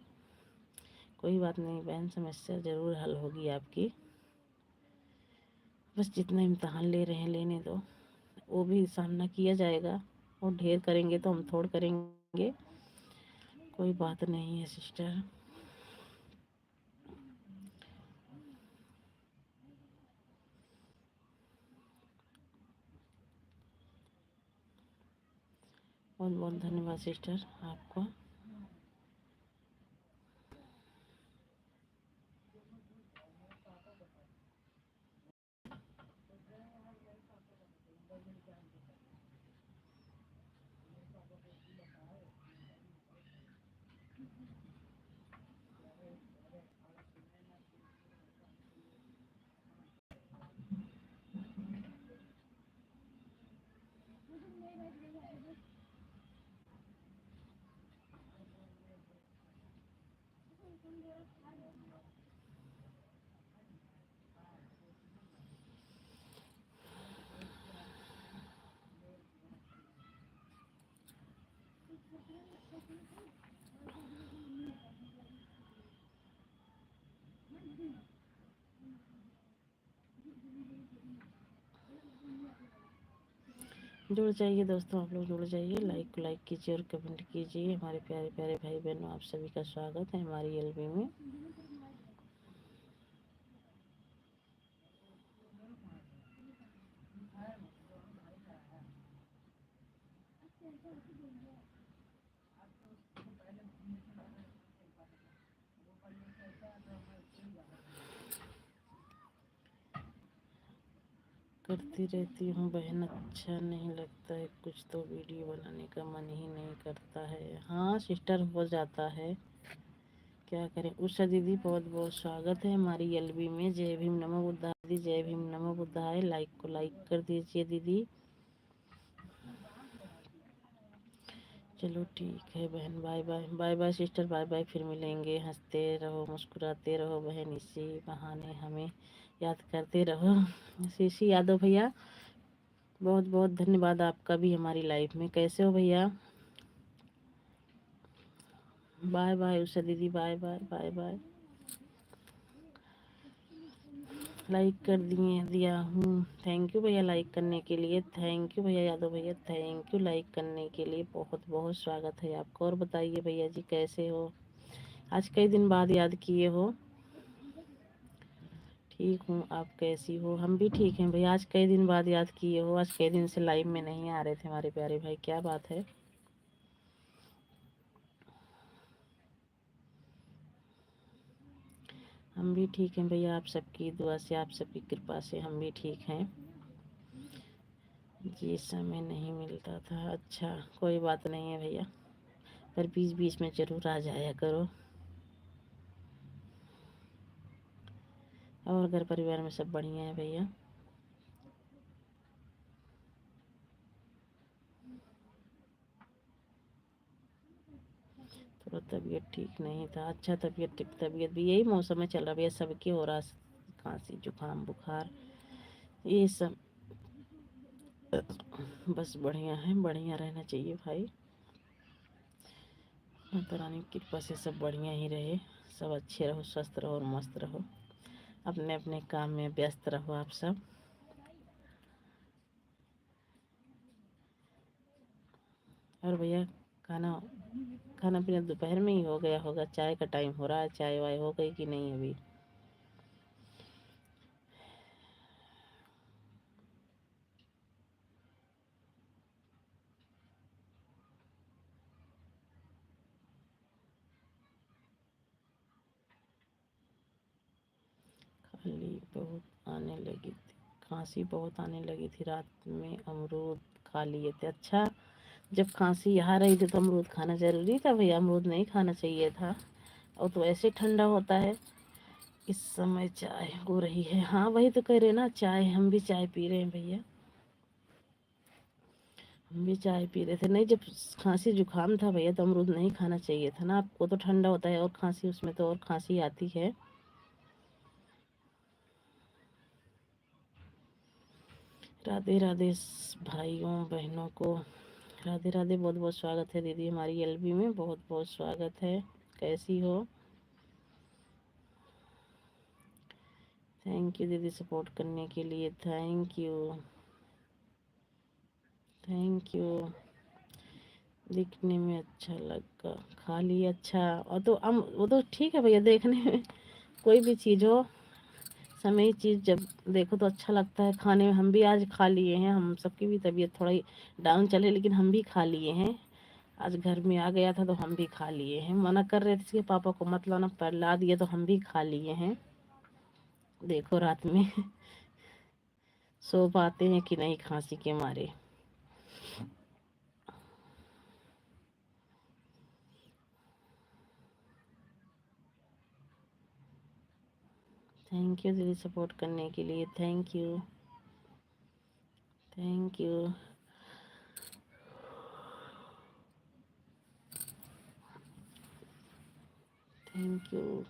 कोई बात नहीं बहन, समस्या ज़रूर हल होगी आपकी। बस जितना इम्तहान ले रहे हैं लेने दो, वो भी सामना किया जाएगा, और ढेर करेंगे तो हम थोड़ करेंगे। कोई बात नहीं है सिस्टर। बहुत बहुत धन्यवाद सिस्टर आपको। जुड़ जाइए दोस्तों, आप लोग जुड़ जाइए, लाइक कीजिए और कमेंट कीजिए। हमारे प्यारे प्यारे भाई बहनों, आप सभी का स्वागत है हमारी एलबी में। करती रहती हूँ बहन, अच्छा नहीं लगता है कुछ तो वीडियो बनाने का मन ही नहीं करता है। हाँ सिस्टर, हो जाता है, क्या करें। उषा दीदी बहुत बहुत स्वागत है हमारी एलबी में। जय भीम नमो बुद्धाय दीदी, जय भीम नमो बुद्धाय। लाइक को लाइक कर दीजिए दीदी। चलो ठीक है बहन, bye bye. Bye bye sister, bye bye. फिर मिलेंगे। हंसते रहो, मुस्कुराते रहो बहन, इसी बहाने हमें याद करते रहो। शीशी यादव भैया, बहुत बहुत धन्यवाद आपका भी हमारी लाइफ में। कैसे हो भैया? बाय बाय उषा दीदी, bye bye bye bye. Like कर दिया हूँ। थैंक यू भैया लाइक करने के लिए। थैंक यू भैया यादव भैया, थैंक यू लाइक करने के लिए। बहुत बहुत स्वागत है आपका। और बताइए भैया जी कैसे हो? आज कई दिन बाद याद किए हो। ठीक हूँ, आप कैसी हो? हम भी ठीक हैं भैया। आज कई दिन बाद याद किए हो। आज कई दिन से लाइव में नहीं आ रहे थे हमारे प्यारे भाई, क्या बात है? हम भी ठीक हैं भैया, आप सबकी दुआ से, आप सबकी कृपा से हम भी ठीक हैं जी। समय नहीं मिलता था, अच्छा कोई बात नहीं है भैया, पर बीच बीच में ज़रूर आ जाया करो। और घर परिवार में सब बढ़िया है भैया? थोड़ा तबीयत ठीक नहीं था। अच्छा तबीयत भी यही मौसम में चल रहा भैया, सबके हो रहा, खांसी जुकाम बुखार ये सब। बस बढ़िया है, बढ़िया रहना चाहिए भाई। माता रानी की कृपा से सब बढ़िया ही रहे, सब अच्छे रहो, स्वस्थ रहो और मस्त रहो। अपने अपने काम में व्यस्त रहो आप सब। और भैया खाना खाना पीना दोपहर में ही हो गया होगा, चाय का टाइम हो रहा है। चाय वाय हो गई कि नहीं अभी? खाली बहुत आने लगी थी, खांसी बहुत आने लगी थी, रात में अमरूद खा लिए थे। अच्छा, जब खांसी आ रही थी तो अमरूद खाना जरूरी था भैया? अमरूद नहीं खाना चाहिए था, और तो ऐसे ठंडा होता है। इस समय चाय हो रही है। हाँ वही तो कह रहे ना, चाय हम भी चाय पी रहे हैं भैया, हम भी चाय पी रहे थे। नहीं, जब खांसी जुकाम था भैया तो अमरूद नहीं खाना चाहिए था ना आपको, तो ठंडा होता है और खांसी, उसमें तो और खांसी आती है। राधे राधे भाइयों बहनों को, राधे राधे। बहुत बहुत स्वागत है दीदी हमारी एलबी में, बहुत बहुत स्वागत है। कैसी हो? थैंक यू दीदी सपोर्ट करने के लिए, थैंक यू, थैंक यू। दिखने में अच्छा लगा, खा लिए। अच्छा, और तो हम वो तो ठीक है भैया, देखने में कोई भी चीज़ हो, समय चीज़ जब देखो तो अच्छा लगता है खाने में। हम भी आज खा लिए हैं, हम सबकी भी तबीयत थोड़ा ही डाउन चले, लेकिन हम भी खा लिए हैं। आज घर में आ गया था तो हम भी खा लिए हैं। मना कर रहे थे कि पापा को मत लाना, पर ला दिए तो हम भी खा लिए हैं। देखो रात में सो पाते हैं कि नहीं खांसी के मारे। थैंक यू दीदी सपोर्ट करने के लिए, thank you, thank you, thank you,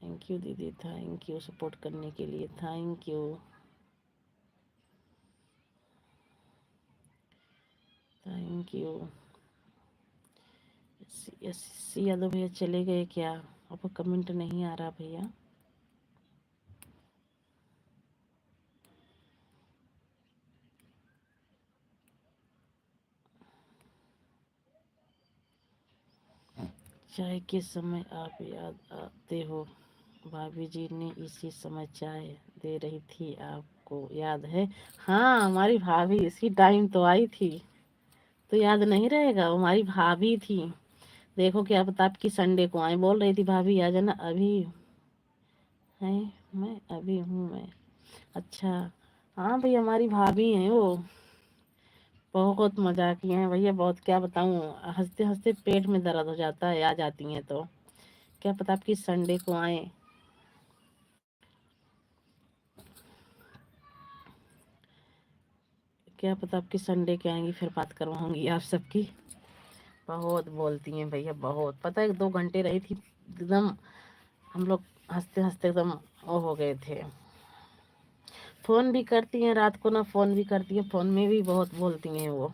thank you दीदी, थैंक यू सपोर्ट करने के लिए, thank you, thank you. Yes Yadav भैया चले गए क्या? आपको कमेंट नहीं आ रहा भैया? चाय के समय आप याद आते हो, भाभी जी ने इसी समय चाय दे रही थी, आपको याद है? हाँ हमारी भाभी इसी टाइम तो आई थी, तो याद नहीं रहेगा? वो हमारी भाभी थी। देखो क्या पता आपकी संडे को आई, बोल रही थी भाभी आ जाना अभी है। मैं अभी हूँ मैं। अच्छा। हाँ भैया, हमारी भाभी हैं वो, बहुत मजाकी हैं भैया, बहुत क्या बताऊँ। हंसते हंसते पेट में दर्द हो जाता है आ जाती हैं तो। क्या पता आपकी संडे को आए। क्या पता आपकी संडे के आएंगी, फिर बात करवाऊंगी आप सबकी। बहुत बोलती हैं भैया, बहुत। पता है 2 घंटे रही थी एकदम, हम लोग हंसते हंसते एकदम वो हो गए थे। फोन भी करती हैं रात को ना, फोन भी करती हैं, फोन में भी बहुत बोलती हैं वो।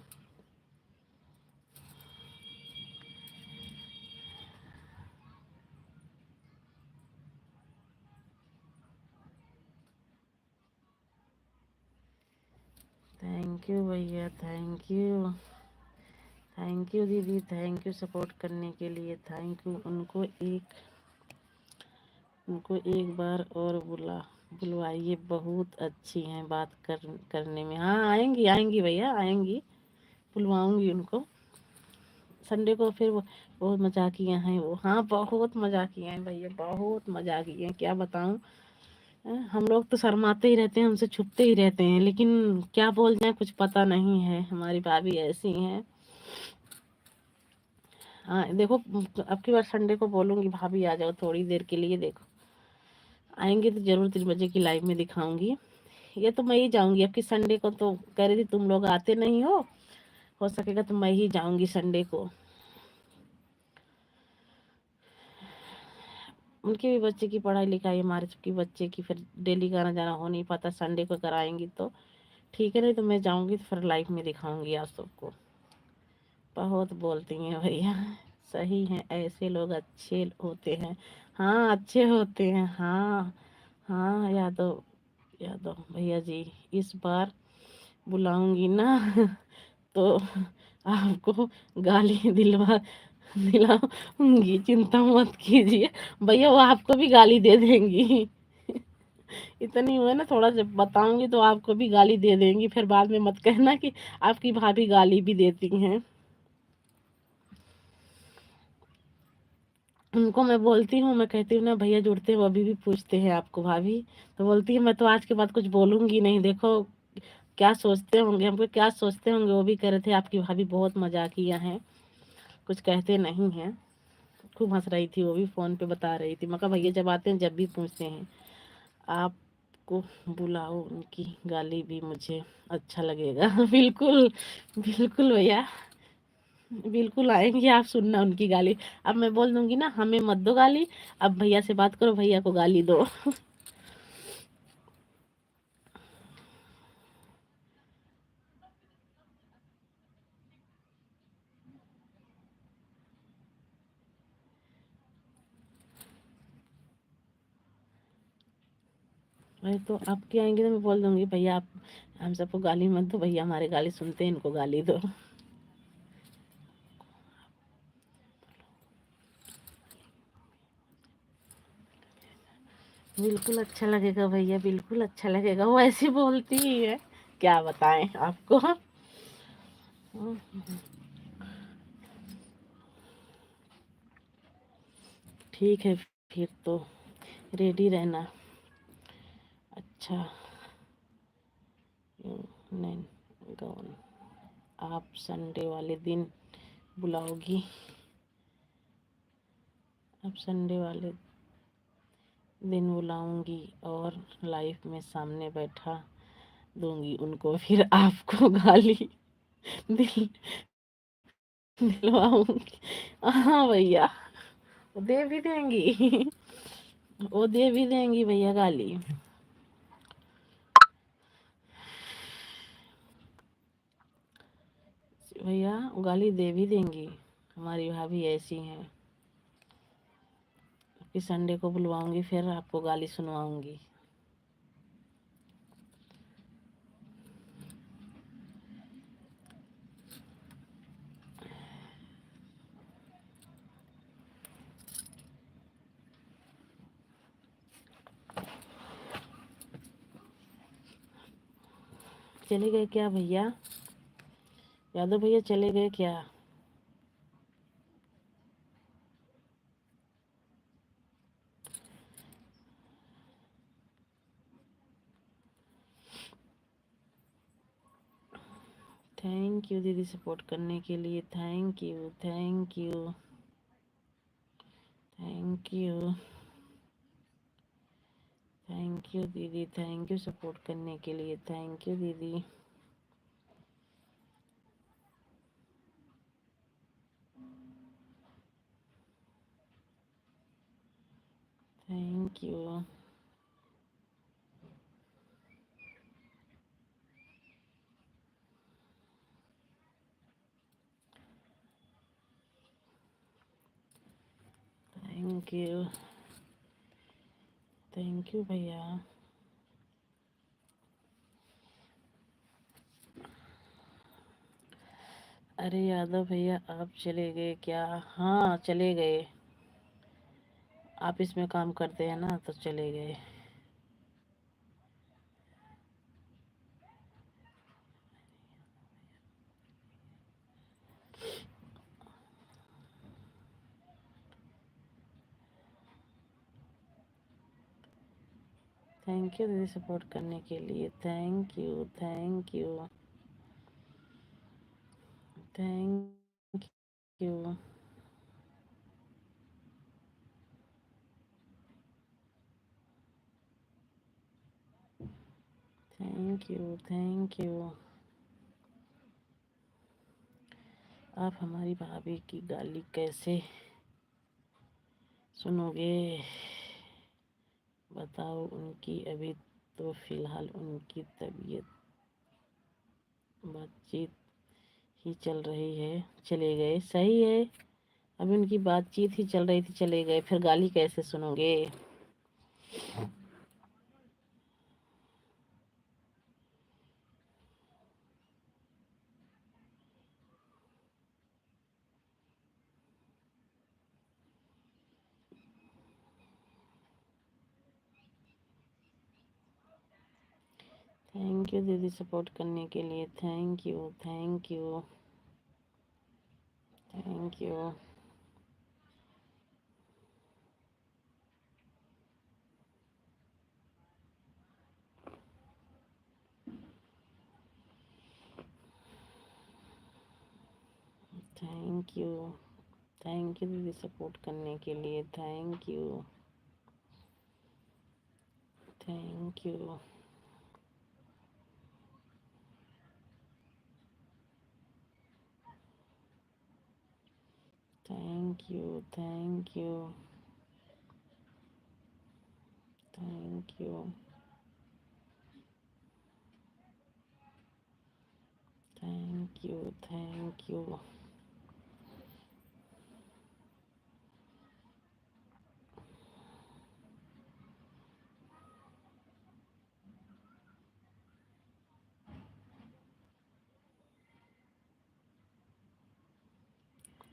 थैंक यू भैया, थैंक यू। थैंक यू दीदी, थैंक यू सपोर्ट करने के लिए, थैंक यू। उनको एक बार और बुलवाइए, बहुत अच्छी हैं बात करने में। हाँ आएंगी आएंगी भैया, आएंगी, बुलवाऊंगी उनको संडे को। फिर वो बहुत मजाकिया हैं वो। हाँ बहुत मजाकिया हैं भैया, बहुत मजाकिया हैं, क्या बताऊं। हम लोग तो शर्माते ही रहते हैं, हमसे छुपते ही रहते हैं, लेकिन क्या बोल जाए कुछ पता नहीं है, हमारी भाभी ऐसी हैं। हाँ देखो, अब की बार संडे को बोलूंगी भाभी आ जाओ थोड़ी देर के लिए, देखो आएंगे तो जरूर 3 बजे की लाइव में दिखाऊंगी। ये तो मैं ही जाऊंगी, अब की संडे को तो कह रही थी तुम लोग आते नहीं हो सकेगा तो मैं ही जाऊंगी संडे को। उनके भी बच्चे की पढ़ाई लिखाई, हमारे सबकी बच्चे की, फिर डेली का आना जाना हो नहीं पाता, संडे को कराएंगी तो ठीक है, नहीं तो मैं जाऊंगी तो फिर लाइव में दिखाऊंगी आप सबको। बहुत बोलती हैं भैया। सही है, ऐसे लोग अच्छे होते हैं। हाँ अच्छे होते हैं, हाँ। हाँ यादव, यादव भैया जी, इस बार बुलाऊंगी ना तो आपको गाली दिलाऊंगी, चिंता मत कीजिए भैया, वो आपको भी गाली दे देंगी। इतनी हुए ना, थोड़ा सा बताऊंगी तो आपको भी गाली दे देंगी, फिर बाद में मत कहना कि आपकी भाभी गाली भी देती हैं। उनको मैं बोलती हूँ, मैं कहती हूँ ना भैया जुड़ते हैं, वो अभी भी पूछते हैं आपको भाभी, तो बोलती है मैं तो आज के बाद कुछ बोलूंगी नहीं, देखो क्या सोचते होंगे, हमको क्या सोचते होंगे। वो भी कह रहे थे आपकी भाभी बहुत मजाकिया हैं, कुछ कहते नहीं हैं। खूब हंस रही थी वो भी, फोन पे बता रही थी। मैं कहा भैया जब आते हैं जब भी पूछते हैं, आपको बुलाओ, उनकी गाली भी मुझे अच्छा लगेगा। बिल्कुल, बिल्कुल भैया, बिल्कुल आएंगे, आप सुनना उनकी गाली। अब मैं बोल दूंगी ना हमें मत दो गाली, अब भैया से बात करो, भैया को गाली दो। वही तो, आपके आएंगे तो मैं बोल दूंगी भैया आप हम सबको गाली मत दो, भैया हमारे गाली सुनते हैं, इनको गाली दो। बिल्कुल अच्छा लगेगा भैया, बिल्कुल अच्छा लगेगा, वो ऐसी बोलती ही है, क्या बताएं आपको। ठीक है, फिर तो रेडी रहना। अच्छा, नहीं गाउन आप संडे वाले दिन बुलाओगी, अब संडे वाले दिन बुलाऊंगी और लाइफ में सामने बैठा दूंगी उनको, फिर आपको गाली दिल दिलवाऊंगी। हाँ भैया, वो दे भी देंगी। वो दे भी देंगी भैया गाली। भैया वो गाली दे भी देंगी, हमारी भाभी ऐसी हैं कि संडे को बुलवाऊंगी फिर आपको गाली सुनवाऊंगी। चले गए क्या भैया, यादव भैया चले गए क्या। थैंक यू दीदी सपोर्ट करने के लिए। Thank you, thank you, thank you, thank you दीदी। थैंक यू सपोर्ट करने के लिए। थैंक यू दीदी। Thank you, thank you, thank you भैया। अरे यादव भैया आप चले गए क्या? हाँ चले गए। आप इसमें काम करते हैं ना तो चले गए। थैंक यू दीदी सपोर्ट करने के लिए। Thank you, thank you, thank you, thank you, thank you. आप हमारी भाभी की गाली कैसे सुनोगे? बताओ उनकी अभी तो फिलहाल उनकी तबीयत बातचीत ही चल रही है। चले गए, सही है। अभी उनकी बातचीत ही चल रही थी, चले गए, फिर गाली कैसे सुनोगे? थैंक यू दीदी सपोर्ट करने के लिए। Thank you, thank you, thank you, thank you, thank you दीदी सपोर्ट करने के लिए। Thank you, thank you, thank you, thank you, thank you, thank you, thank you,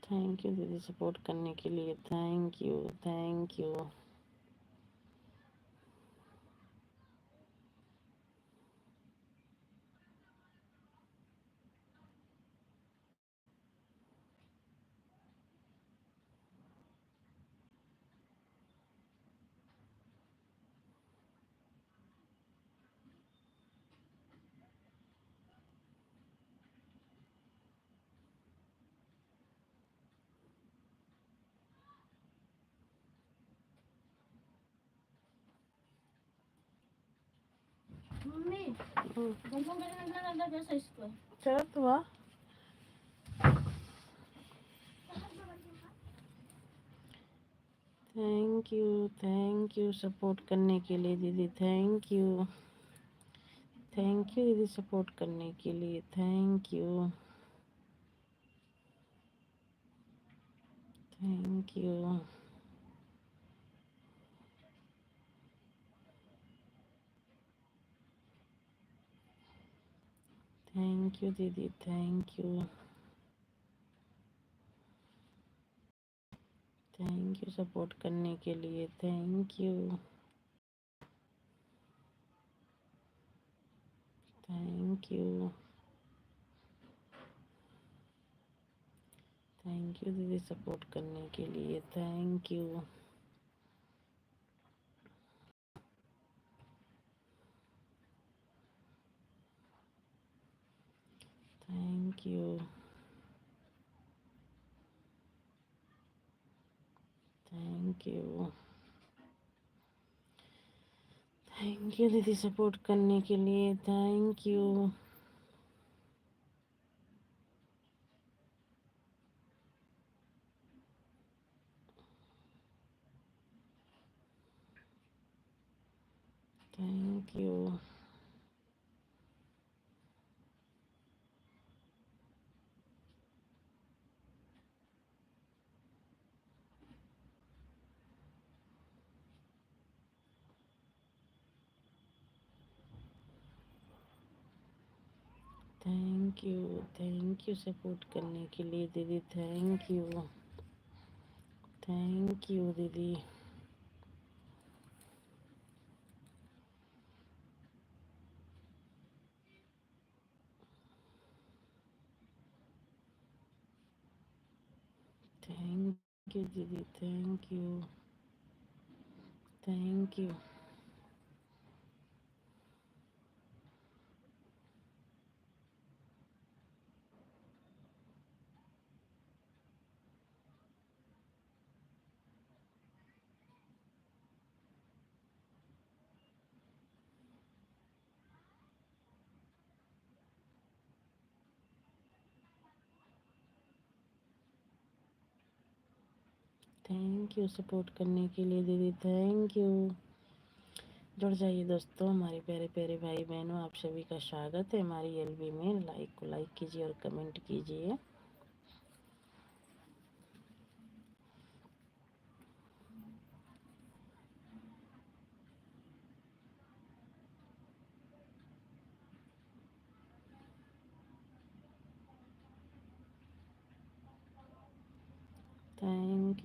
thank you दीदी सपोर्ट करने के लिए। थैंक यू, थैंक यू, चलो तो वाह। थैंक यू सपोर्ट करने के लिए दीदी। थैंक यू, थैंक यू दीदी सपोर्ट करने के लिए। Thank you, thank you, thank you दीदी। Thank you, thank you support करने के लिए। Thank you, thank you, thank you दीदी सपोर्ट करने के लिए। Thank you, thank thank you, thank you, thank you दीदी सपोर्ट करने के लिए, thank you. Thank you, thank you support करने के लिए दीदी, थैंक यू, थैंक यू दीदी। थैंक यू दीदी, thank you, thank you, thank you support करने के लिए दीदी, थैंक यू। जुड़ जाइए दोस्तों, हमारे प्यारे प्यारे भाई बहनों, आप सभी का स्वागत है हमारी एलबी में। लाइक को लाइक कीजिए और कमेंट कीजिए। थैंक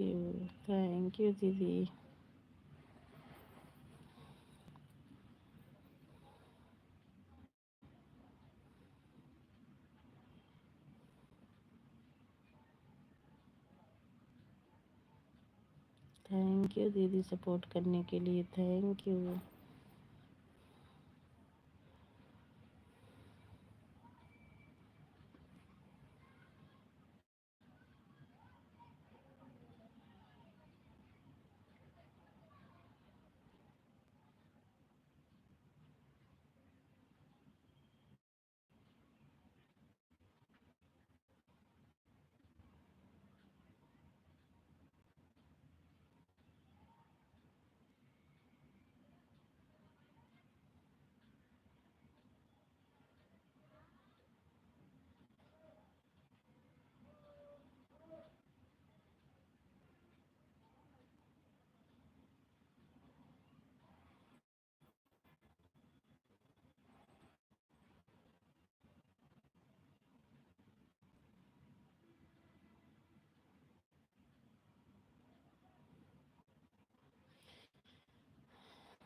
यू दीदी। थैंक यू दीदी सपोर्ट करने के लिए, थैंक यू।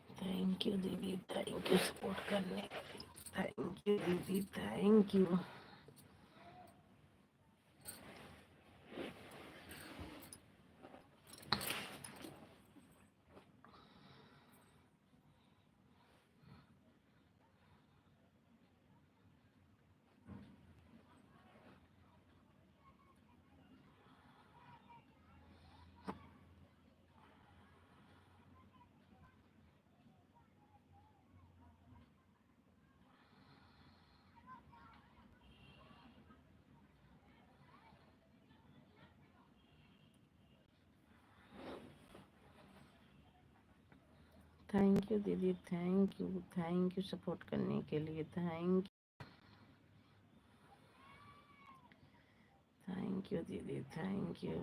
थैंक यू दीदी, थैंक यू सपोर्ट करने के लिए, थैंक यू दीदी, थैंक यू। थैंक यू दीदी, थैंक यू सपोर्ट करने के लिए, थैंक यू दीदी, thank you.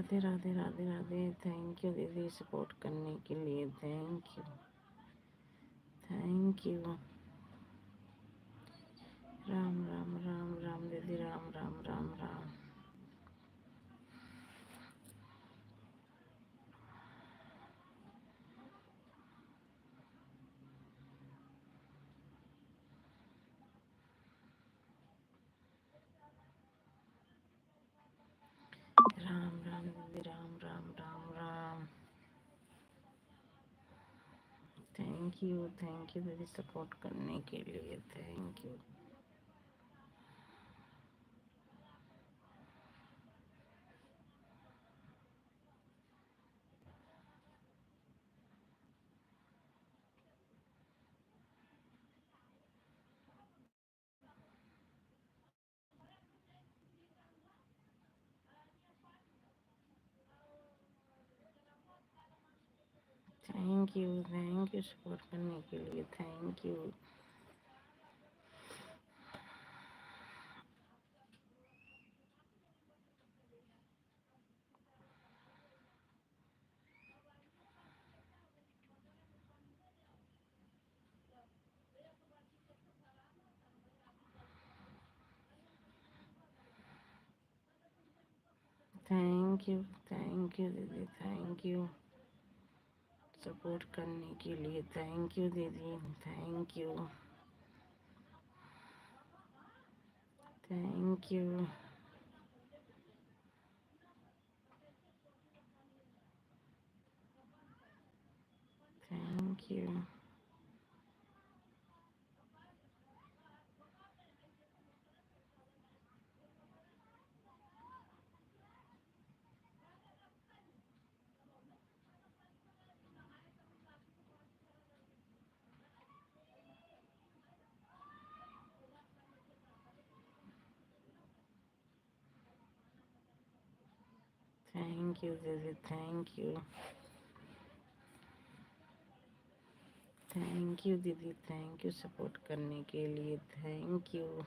Radhe Radhe Radhe Radhe. Thank you दीदी सपोर्ट करने के लिए, thank you thank you. Ram Ram Ram Ram दीदी, राम राम राम राम। राम राम दीदी, राम राम राम राम। थैंक यू दीदी सपोर्ट करने के लिए, thank you. Thank you support करने के लिए, थैंक यू। थैंक यू दीदी, थैंक यू सपोर्ट करने के लिए, थैंक यू दीदी, thank you thank you thank you. Thank you दीदी, थैंक यू दीदी, थैंक यू सपोर्ट करने के लिए, थैंक यू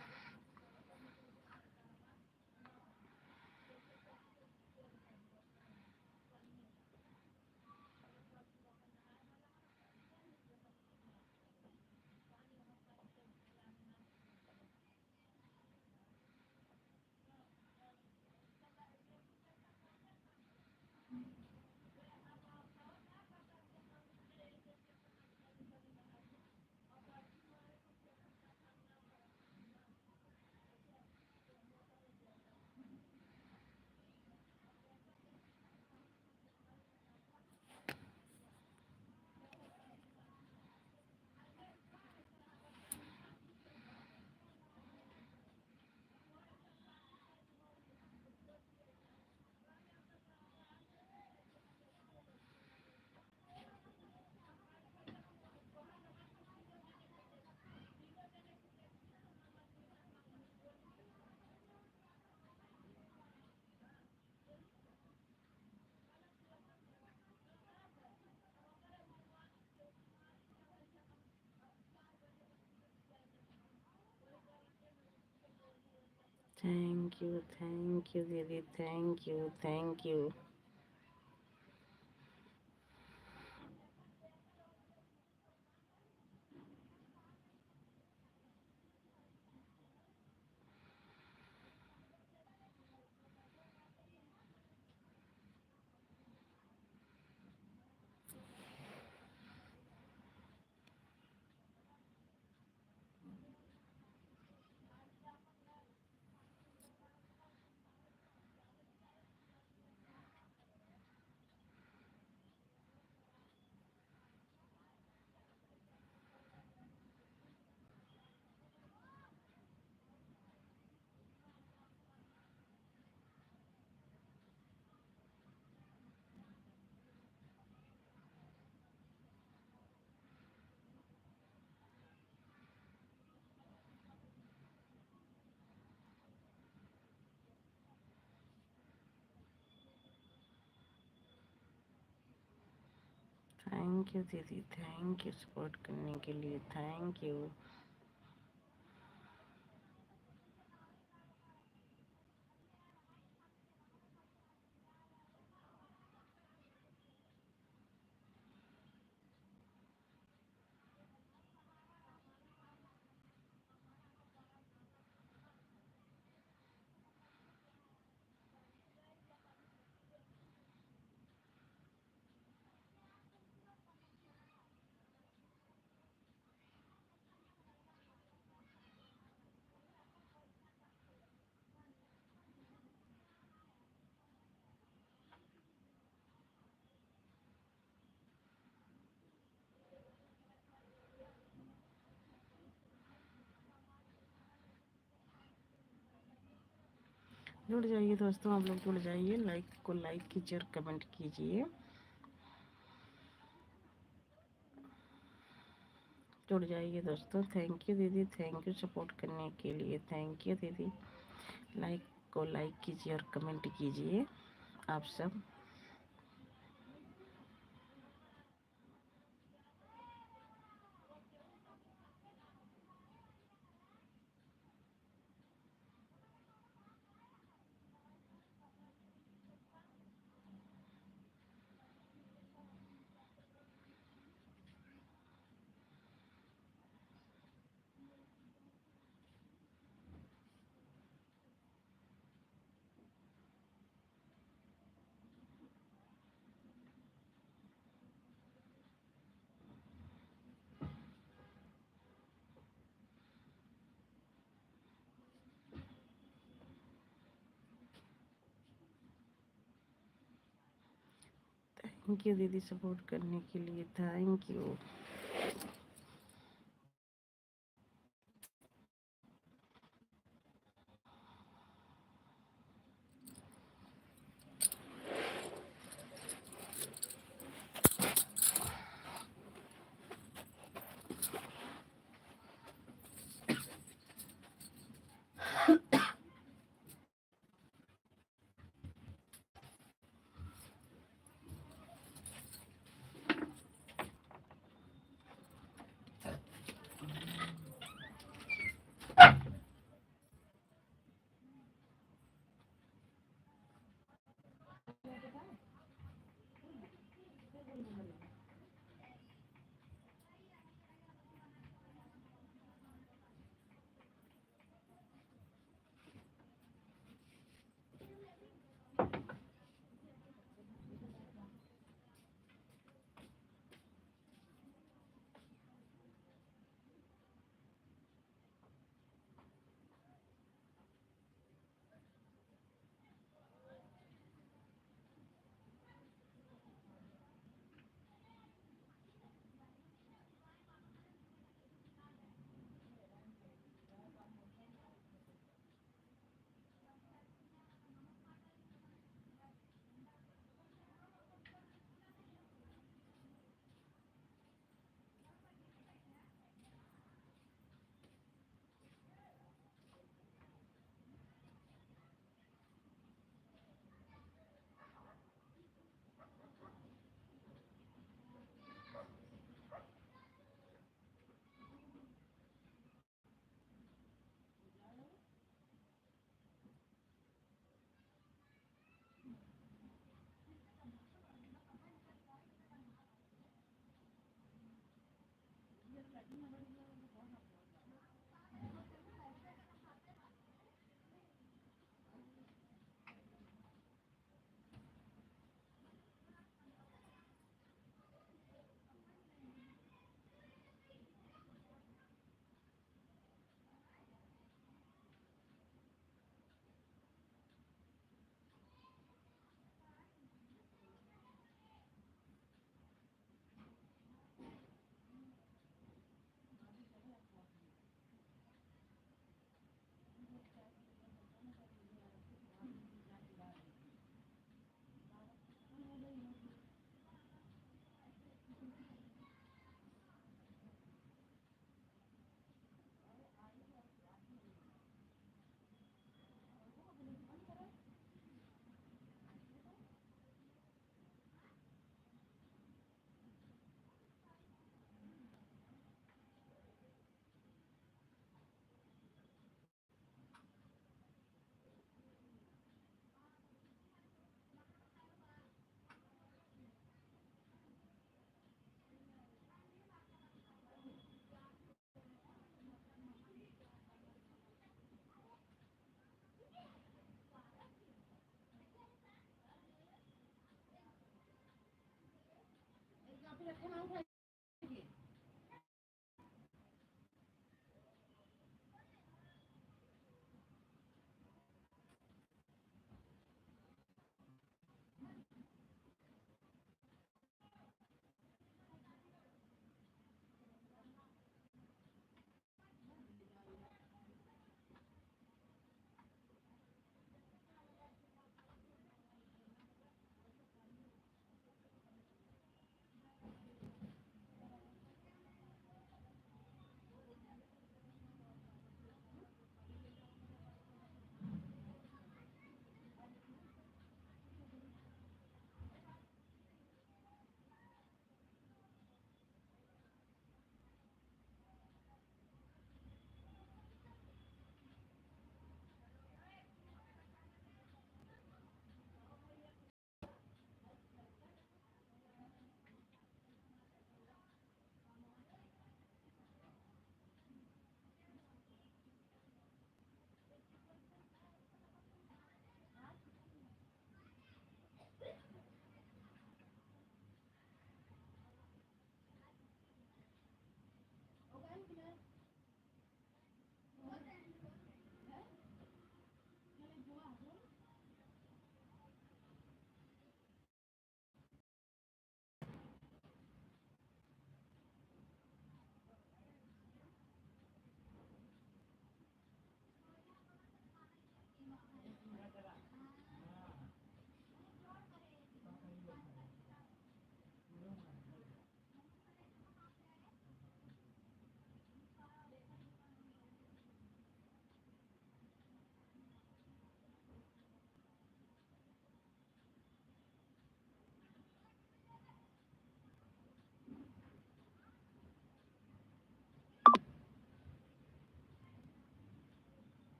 थैंक यू दीदी, थैंक यू। थैंक यू दीदी, थैंक यू सपोर्ट करने के लिए, थैंक यू। जुड़ जाइए दोस्तों, आप लोग जुड़ जाइए, लाइक को लाइक कीजिए और कमेंट कीजिए। जुड़ जाइए दोस्तों। थैंक यू दीदी, थैंक यू सपोर्ट करने के लिए, थैंक यू दीदी। लाइक को लाइक कीजिए और कमेंट कीजिए आप सब। थैंक यू दीदी सपोर्ट करने के लिए, थैंक यू।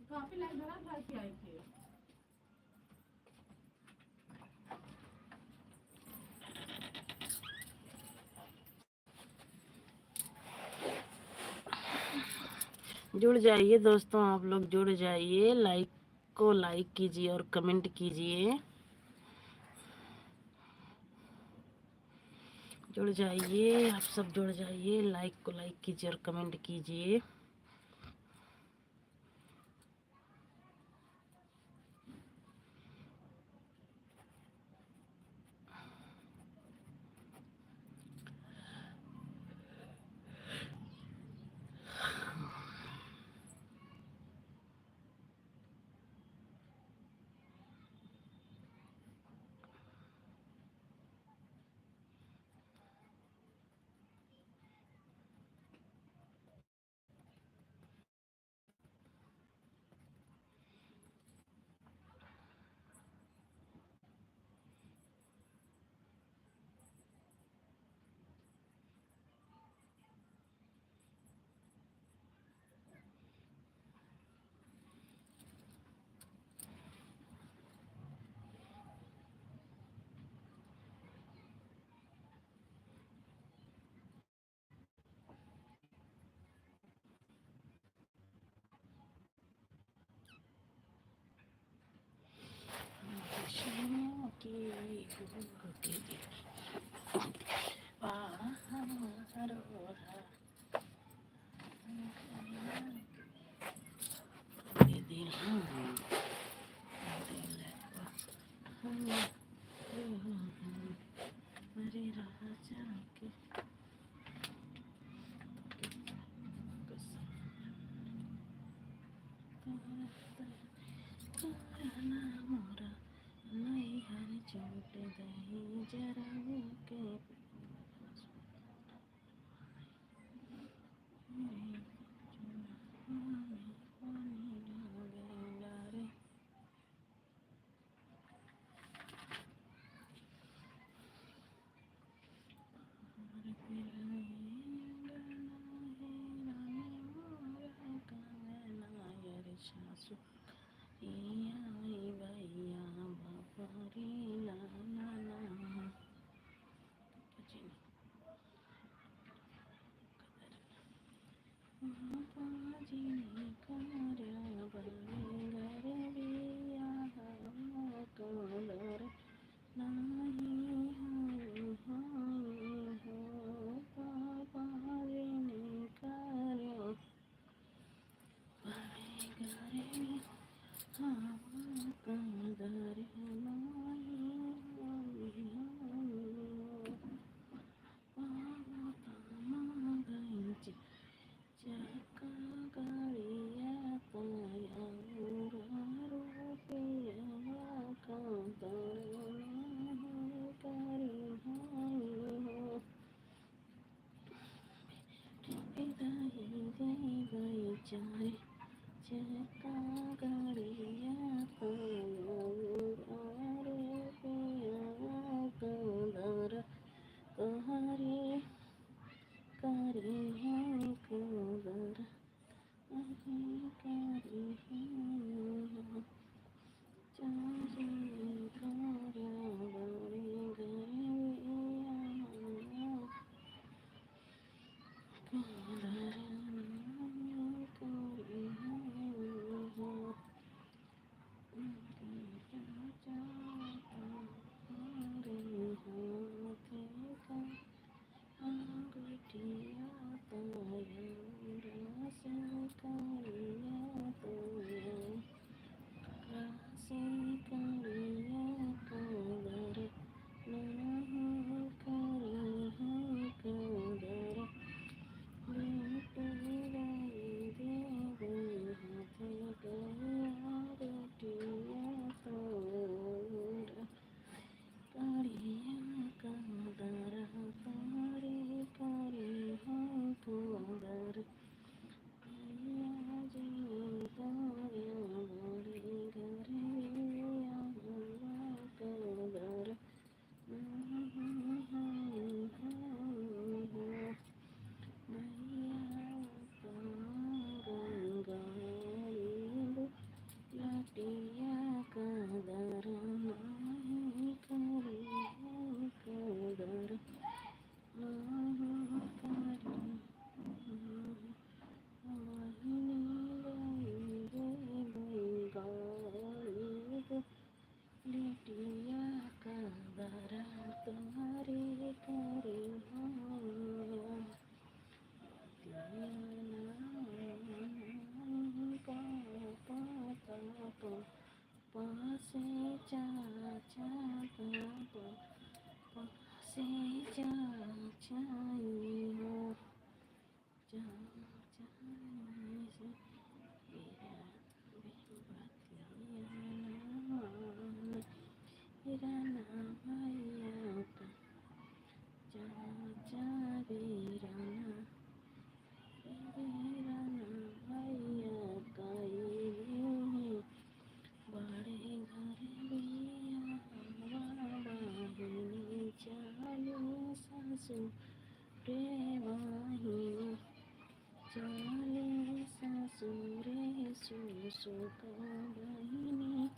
कहाँ पे लाइट भरा घर पे आई थी। जुड़ जाइए दोस्तों, आप लोग जुड़ जाइए, लाइक को लाइक कीजिए और कमेंट कीजिए। जुड़ जाइए, आप सब जुड़ जाइए, लाइक को लाइक कीजिए और कमेंट कीजिए। चाहिए हो जहाँ चाहिए से मेरा राना भैया का जहाँ जा रे राना राना भैया का ये बड़े घर बिया वाहिनी चालू सासू रे वाहिनी चाले सासू रे सुसुका बहिनी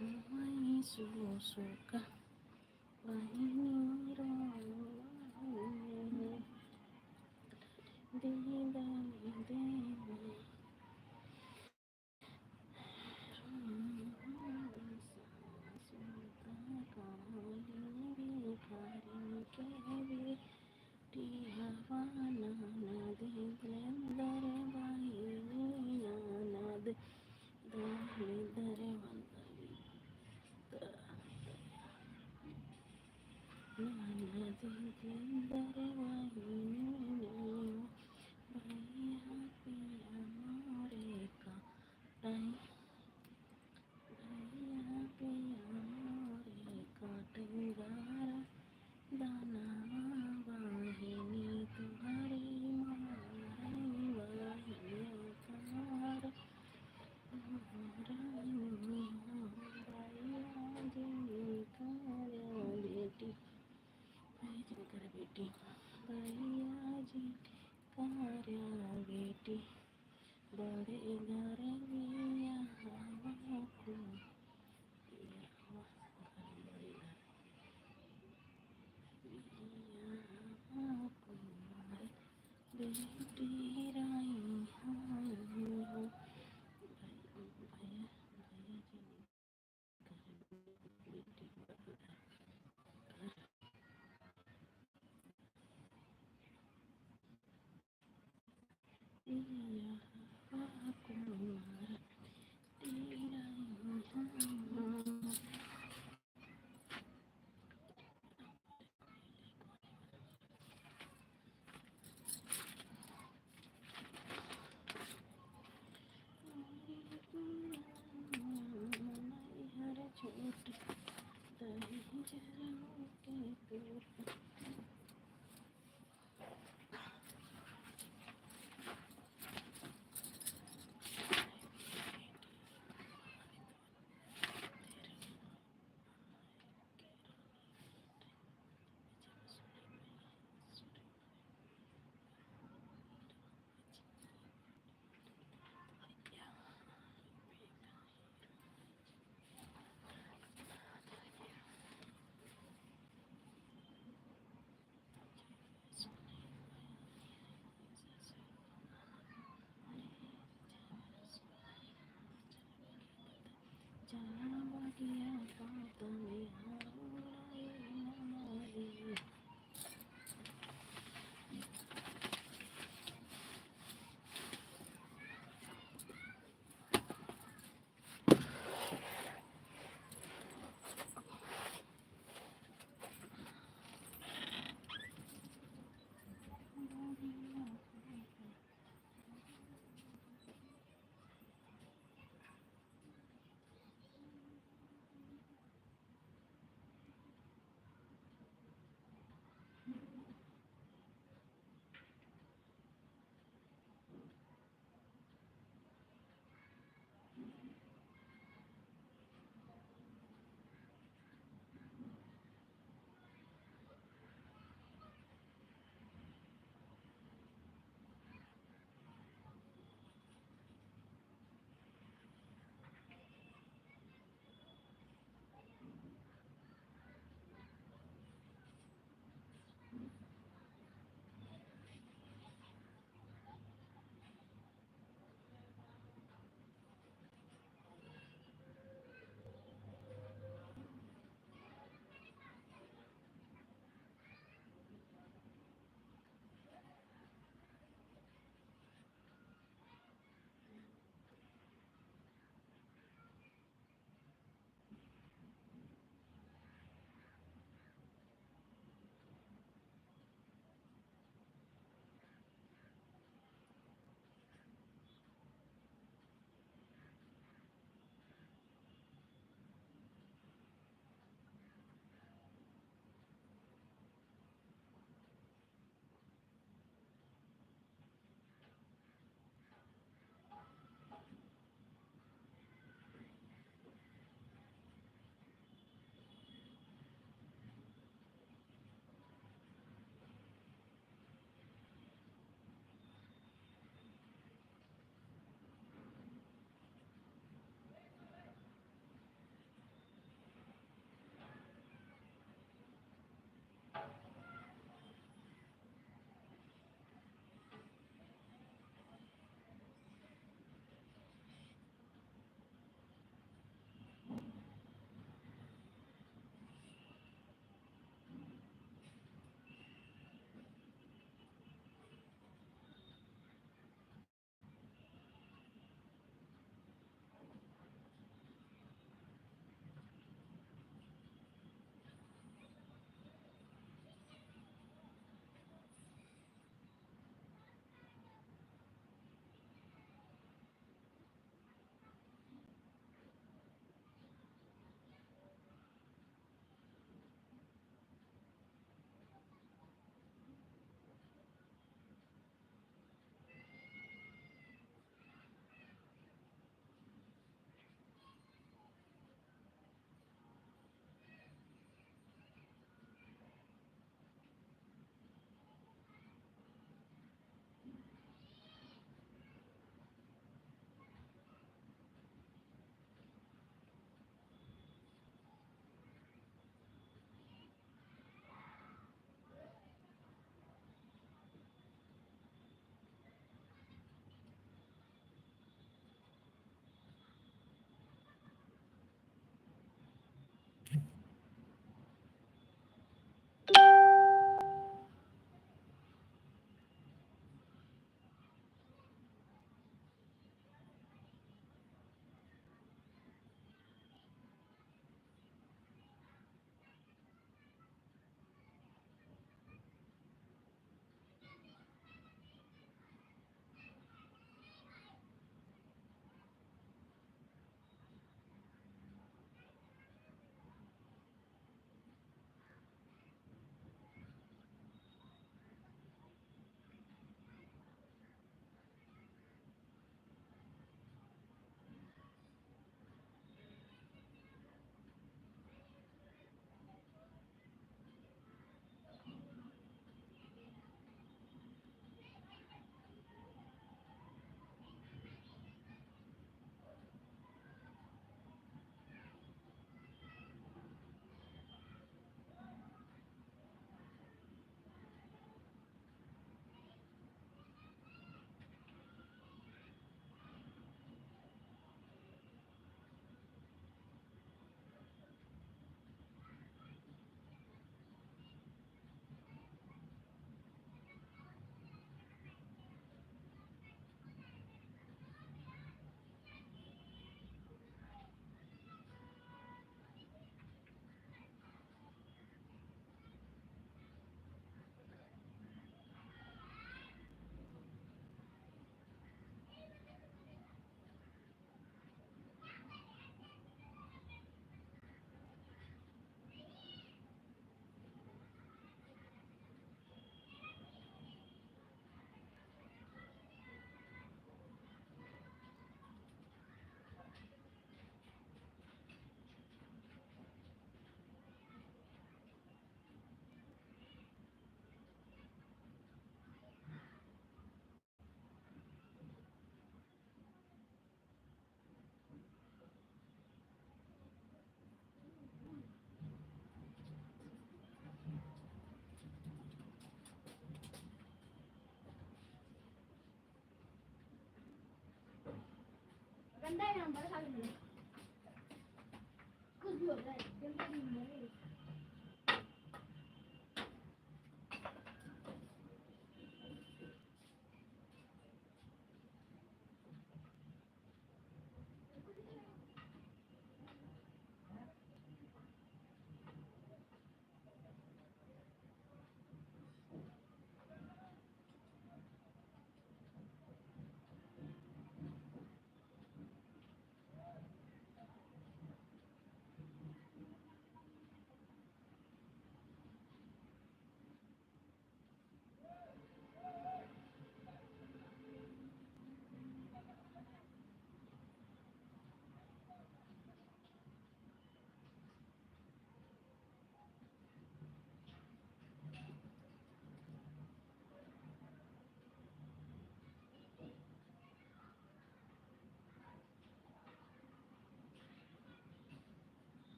माई सुसुका बहिनी रो दीदानी देवी दाना वाहिनी तुम्हारी मारी वाहिनी तुम्हारा बेटी बेटी भैया जी कार्या बेटी बड़े घर बिया को बेटी राई भैया भैया जी बेटी कुमार तेरा हर छोट दही जरा के दूर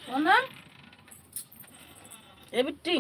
सोना ए बिट्टी